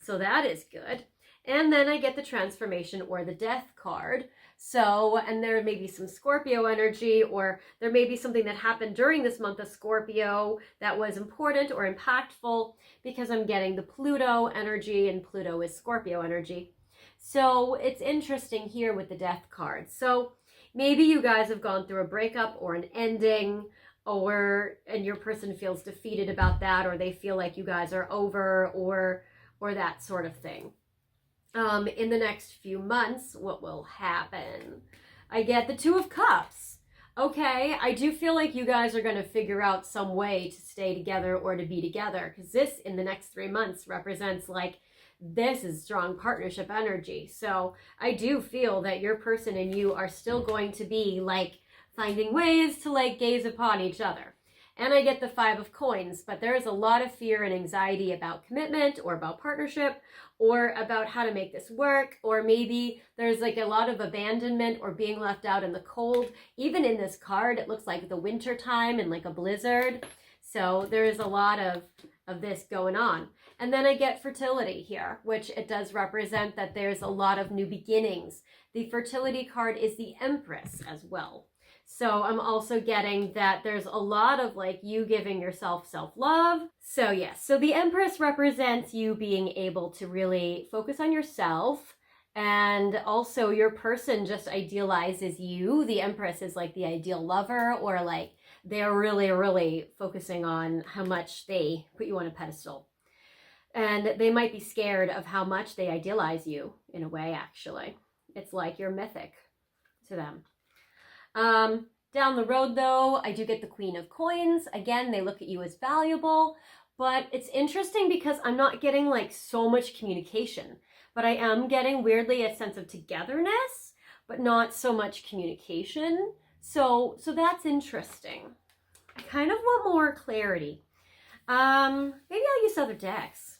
So that is good. And then I get the Transformation or the Death card. So, and there may be some Scorpio energy, or there may be something that happened during this month of Scorpio that was important or impactful, because I'm getting the Pluto energy, and Pluto is Scorpio energy. So it's interesting here with the Death card. So maybe you guys have gone through a breakup or an ending, and your person feels defeated about that, or they feel like you guys are over, or that sort of thing. In the next few months, what will happen? I get the Two of Cups. Okay, I do feel like you guys are going to figure out some way to stay together or to be together, because this in the next 3 months represents like, this is strong partnership energy. So I do feel that your person and you are still going to be like finding ways to like gaze upon each other. And I get the Five of Coins, but there is a lot of fear and anxiety about commitment, or about partnership, or about how to make this work, or maybe there's like a lot of abandonment or being left out in the cold. Even in this card, it looks like the winter time and like a blizzard. So there is a lot of this going on. And then I get fertility here, which it does represent that there's a lot of new beginnings. The fertility card is the Empress as well. So I'm also getting that there's a lot of like you giving yourself self-love. So yes, so the Empress represents you being able to really focus on yourself, and also your person just idealizes you. The Empress is like the ideal lover, or like they're really, really focusing on how much they put you on a pedestal. And they might be scared of how much they idealize you in a way, actually. It's like you're mythic to them. Down the road though, I do get the Queen of Coins. Again, they look at you as valuable, but it's interesting because I'm not getting like so much communication, but I am getting weirdly a sense of togetherness, but not so much communication. So that's interesting. I kind of want more clarity. Maybe I'll use other decks,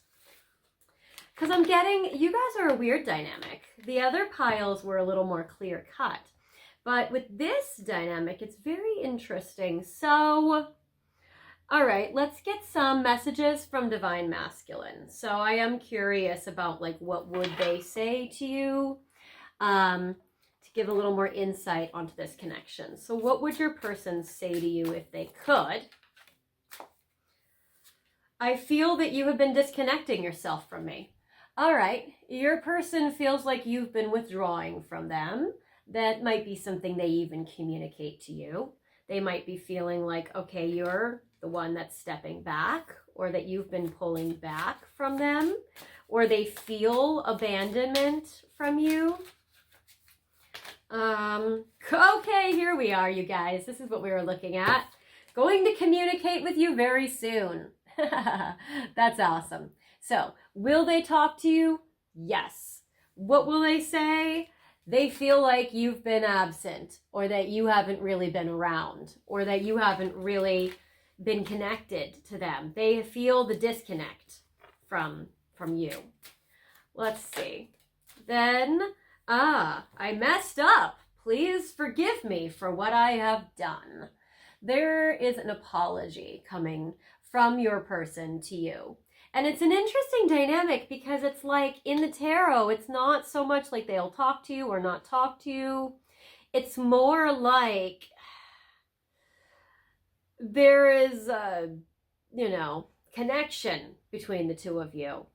because I'm getting, you guys are a weird dynamic. The other piles were a little more clear cut. But with this dynamic, it's very interesting. So, all right, let's get some messages from Divine Masculine. So I am curious about like, what would they say to you to give a little more insight onto this connection. So what would your person say to you if they could? I feel that you have been disconnecting yourself from me. All right, your person feels like you've been withdrawing from them. That might be something they even communicate to you. They might be feeling like, okay, you're the one that's stepping back, or that you've been pulling back from them, or they feel abandonment from you. Okay, here we are, you guys. This is what we were looking at. Going to communicate with you very soon. That's awesome. So, will they talk to you? Yes. What will they say? They feel like you've been absent, or that you haven't really been around, or that you haven't really been connected to them. They feel the disconnect from you. Let's see. Then, I messed up. Please forgive me for what I have done. There is an apology coming from your person to you. And it's an interesting dynamic because it's like in the tarot, it's not so much like they'll talk to you or not talk to you. It's more like there is a, connection between the two of you,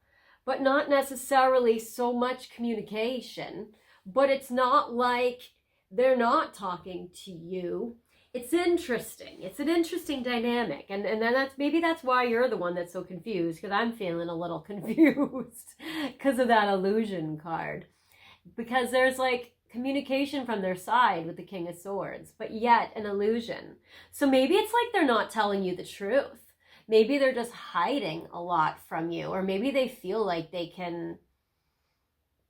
but not necessarily so much communication. But it's not like they're not talking to you. It's interesting. It's an interesting dynamic. And then that's why you're the one that's so confused, because I'm feeling a little confused because of that illusion card. Because there's like communication from their side with the King of Swords, but yet an illusion. So maybe it's like they're not telling you the truth. Maybe they're just hiding a lot from you, or maybe they feel like they can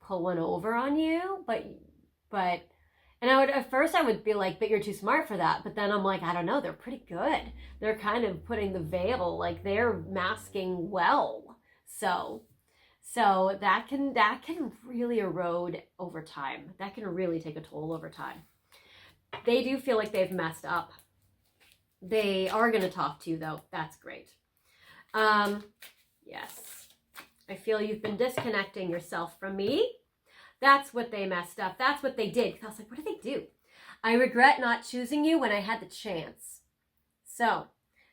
pull one over on you, but and at first I would be like, but you're too smart for that. But then I'm like, I don't know, they're pretty good. They're kind of putting the veil, like they're masking well. So that can really erode over time. That can really take a toll over time. They do feel like they've messed up. They are going to talk to you though. That's great. Yes. I feel you've been disconnecting yourself from me. That's what they messed up. That's what they did. I was like, what did they do? I regret not choosing you when I had the chance. So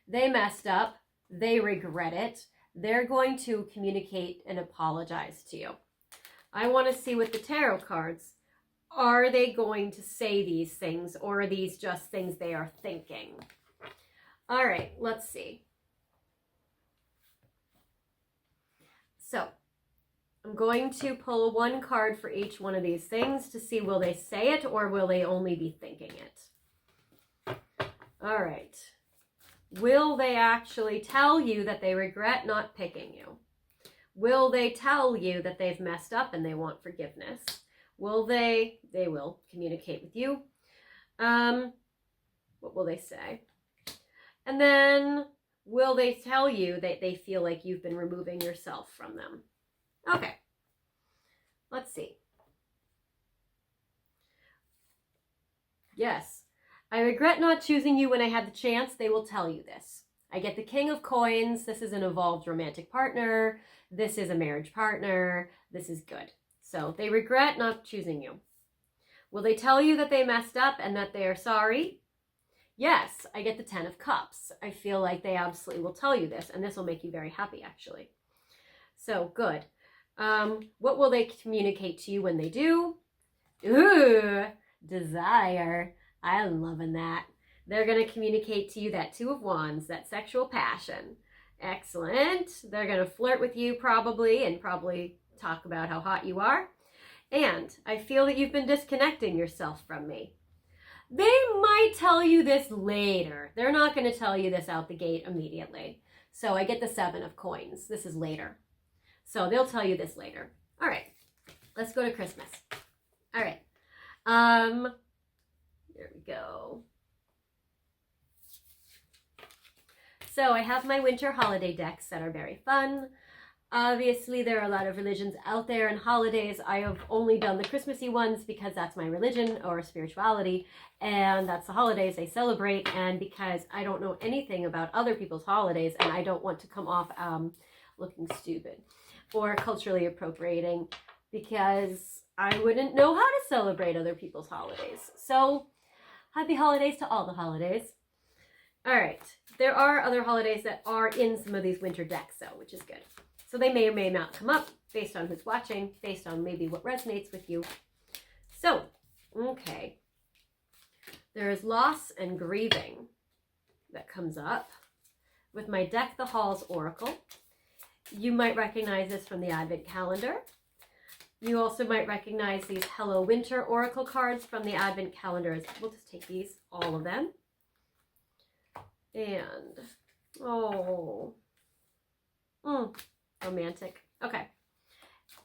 they messed up. They regret it. They're going to communicate and apologize to you. I want to see with the tarot cards, are they going to say these things, or are these just things they are thinking? All right, let's see. So I'm going to pull one card for each one of these things to see, will they say it or will they only be thinking it? All right. Will they actually tell you that they regret not picking you? Will they tell you that they've messed up and they want forgiveness? Will they will communicate with you. What will they say? And then will they tell you that they feel like you've been removing yourself from them? Okay, let's see. Yes, I regret not choosing you when I had the chance. They will tell you this. I get the King of Coins. This is an evolved romantic partner. This is a marriage partner. This is good. So they regret not choosing you. Will they tell you that they messed up and that they are sorry? Yes, I get the 10 of Cups. I feel like they absolutely will tell you this, and this will make you very happy, actually. So, good. What will they communicate to you when they do? Ooh, desire. I'm loving that. They're going to communicate to you that 2 of Wands, that sexual passion. Excellent. They're going to flirt with you probably, and probably talk about how hot you are. And I feel that you've been disconnecting yourself from me. They might tell you this later. They're not going to tell you this out the gate immediately. So I get the 7 of Coins. This is later. So they'll tell you this later. All right. Let's go to Christmas. All right. There we go. So I have my winter holiday decks that are very fun. Obviously, there are a lot of religions out there and holidays. I have only done the Christmassy ones because that's my religion or spirituality, and that's the holidays they celebrate, and because I don't know anything about other people's holidays, and I don't want to come off looking stupid or culturally appropriating, because I wouldn't know how to celebrate other people's holidays. So, happy holidays to all the holidays. All right, there are other holidays that are in some of these winter decks, though, which is good. So they may or may not come up based on who's watching, based on maybe what resonates with you. So, okay. There is loss and grieving that comes up with my Deck the Halls Oracle. You might recognize this from the Advent calendar. You also might recognize these Hello Winter Oracle cards from the Advent calendar. We'll just take these, all of them. And, oh, Romantic. Okay.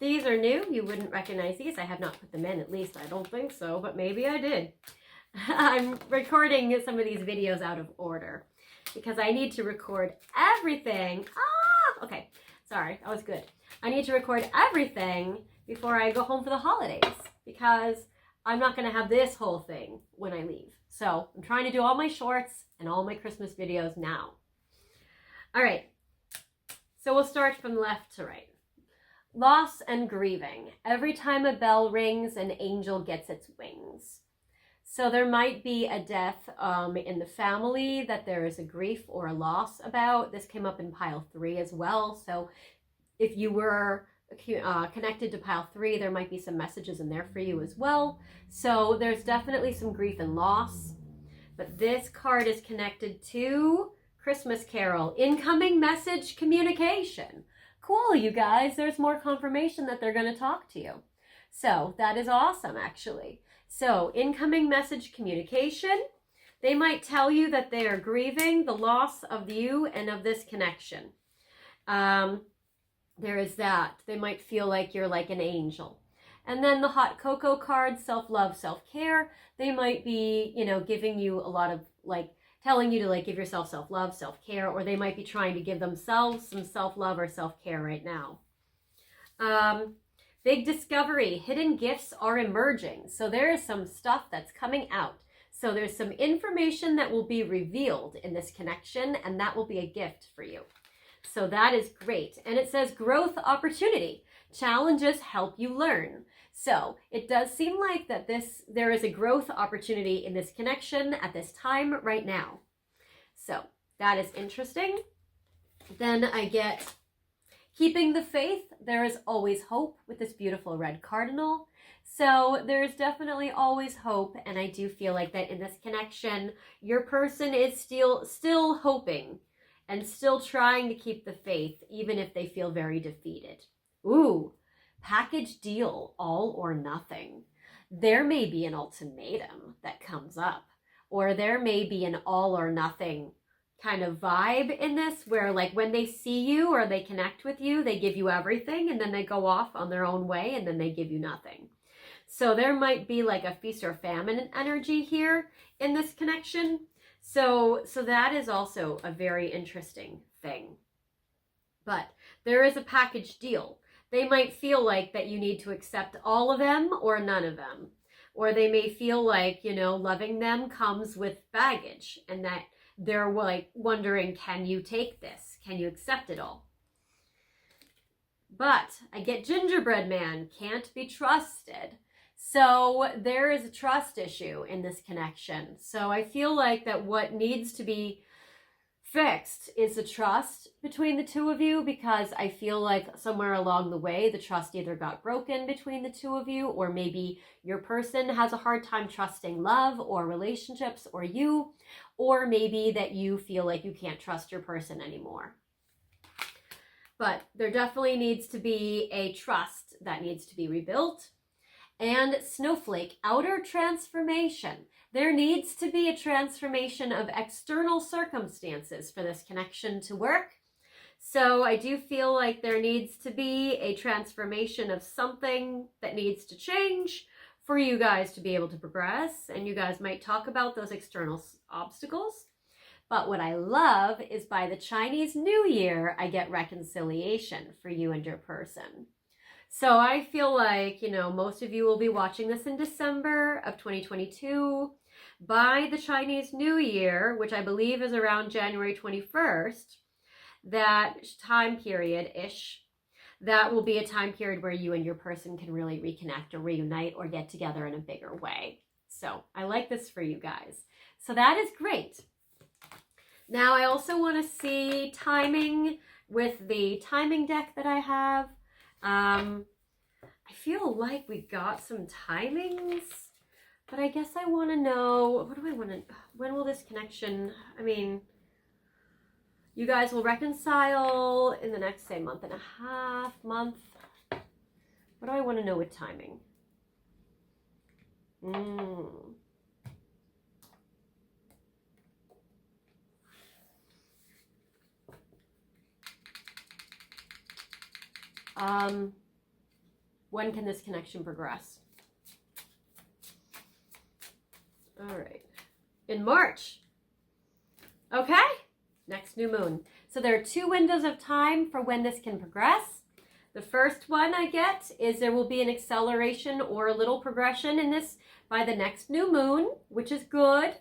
These are new. You wouldn't recognize these. I have not put them in, at least. I don't think so, but maybe I did. I'm recording some of these videos out of order because I need to record everything. Okay. Sorry, that was good. I need to record everything before I go home for the holidays because I'm not going to have this whole thing when I leave. So I'm trying to do all my shorts and all my Christmas videos now. All right. So we'll start from left to right. Loss and grieving. Every time a bell rings, an angel gets its wings. So there might be a death in the family that there is a grief or a loss about. This came up in pile 3 as well. So if you were connected to pile 3, there might be some messages in there for you as well. So there's definitely some grief and loss. But this card is connected to Christmas Carol, incoming message communication. Cool, you guys. There's more confirmation that they're going to talk to you. So that is awesome, actually. So incoming message communication. They might tell you that they are grieving the loss of you and of this connection. There is that. They might feel like you're like an angel. And then the hot cocoa card, self-love, self-care. They might be, giving you a lot of telling you to give yourself self-love, self-care, or they might be trying to give themselves some self-love or self-care right now. Big discovery, hidden gifts are emerging. So there is some stuff that's coming out. So there's some information that will be revealed in this connection, and that will be a gift for you. So that is great. And it says growth opportunity. Challenges help you learn. So it does seem like that there is a growth opportunity in this connection at this time right now. So that is interesting. Then I get keeping the faith. There is always hope with this beautiful red cardinal. So there's definitely always hope. And I do feel like that in this connection, your person is still hoping and still trying to keep the faith, even if they feel very defeated. Ooh. Package deal, all or nothing. There may be an ultimatum that comes up, or there may be an all or nothing kind of vibe in this where when they see you or they connect with you, they give you everything and then they go off on their own way and then they give you nothing. So there might be a feast or famine energy here in this connection. So that is also a very interesting thing. But there is a package deal. They might feel like that you need to accept all of them or none of them. Or they may feel like, loving them comes with baggage and that they're wondering, can you take this? Can you accept it all? But I get gingerbread man, can't be trusted. So there is a trust issue in this connection. So I feel like that what needs to be fixed is the trust between the two of you, because I feel like somewhere along the way the trust either got broken between the two of you, or maybe your person has a hard time trusting love or relationships or you, or maybe that you feel like you can't trust your person anymore. But there definitely needs to be a trust that needs to be rebuilt. And snowflake, outer transformation. There needs to be a transformation of external circumstances for this connection to work. So I do feel like there needs to be a transformation of something that needs to change for you guys to be able to progress. And you guys might talk about those external obstacles. But what I love is by the Chinese New Year, I get reconciliation for you and your person. So I feel like, most of you will be watching this in December of 2022. By the Chinese New Year, which I believe is around January 21st, that time period-ish, that will be a time period where you and your person can really reconnect or reunite or get together in a bigger way. So I like this for you guys. So that is great. Now I also want to see timing with the timing deck that I have. I feel like we got some timings, but I guess I want to know, when will this connection, you guys will reconcile in the next, say, month and a half, month. What do I want to know with timing? When can this connection progress? All right. In March. Okay. Next new moon. So there are 2 windows of time for when this can progress. The first one I get is there will be an acceleration or a little progression in this by the next new moon, which is good.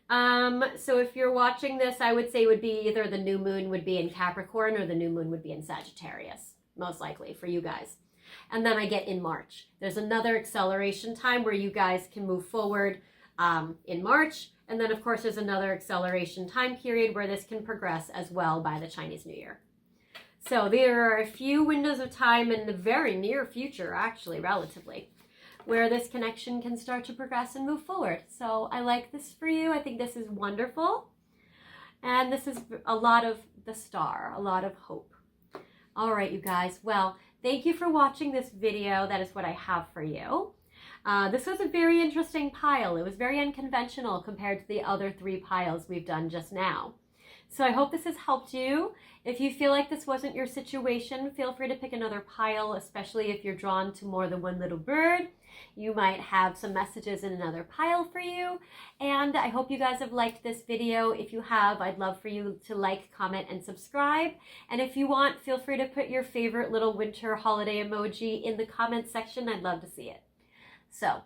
So if you're watching this, I would say it would be either the new moon would be in Capricorn or the new moon would be in Sagittarius, most likely for you guys. And then I get in March. There's another acceleration time where you guys can move forward in March. And then, of course, there's another acceleration time period where this can progress as well by the Chinese New Year. So there are a few windows of time in the very near future, actually, relatively, where this connection can start to progress and move forward. So I like this for you. I think this is wonderful. And this is a lot of the star, a lot of hope. All right, you guys. Well, thank you for watching this video. That is what I have for you. This was a very interesting pile. It was very unconventional compared to the other 3 piles we've done just now. So I hope this has helped you. If you feel like this wasn't your situation, feel free to pick another pile, especially if you're drawn to more than one little bird. You might have some messages in another pile for you. And I hope you guys have liked this video. If you have, I'd love for you to like, comment, and subscribe. And if you want, feel free to put your favorite little winter holiday emoji in the comment section. I'd love to see it. So,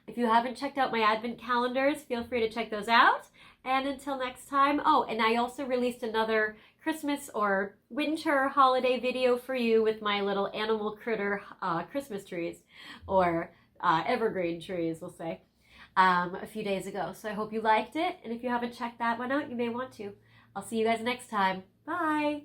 if you haven't checked out my advent calendars, feel free to check those out. And until next time, oh, and I also released another Christmas or winter holiday video for you with my little animal critter Christmas trees, or evergreen trees, we'll say, a few days ago. So I hope you liked it. And if you haven't checked that one out, you may want to. I'll see you guys next time. Bye.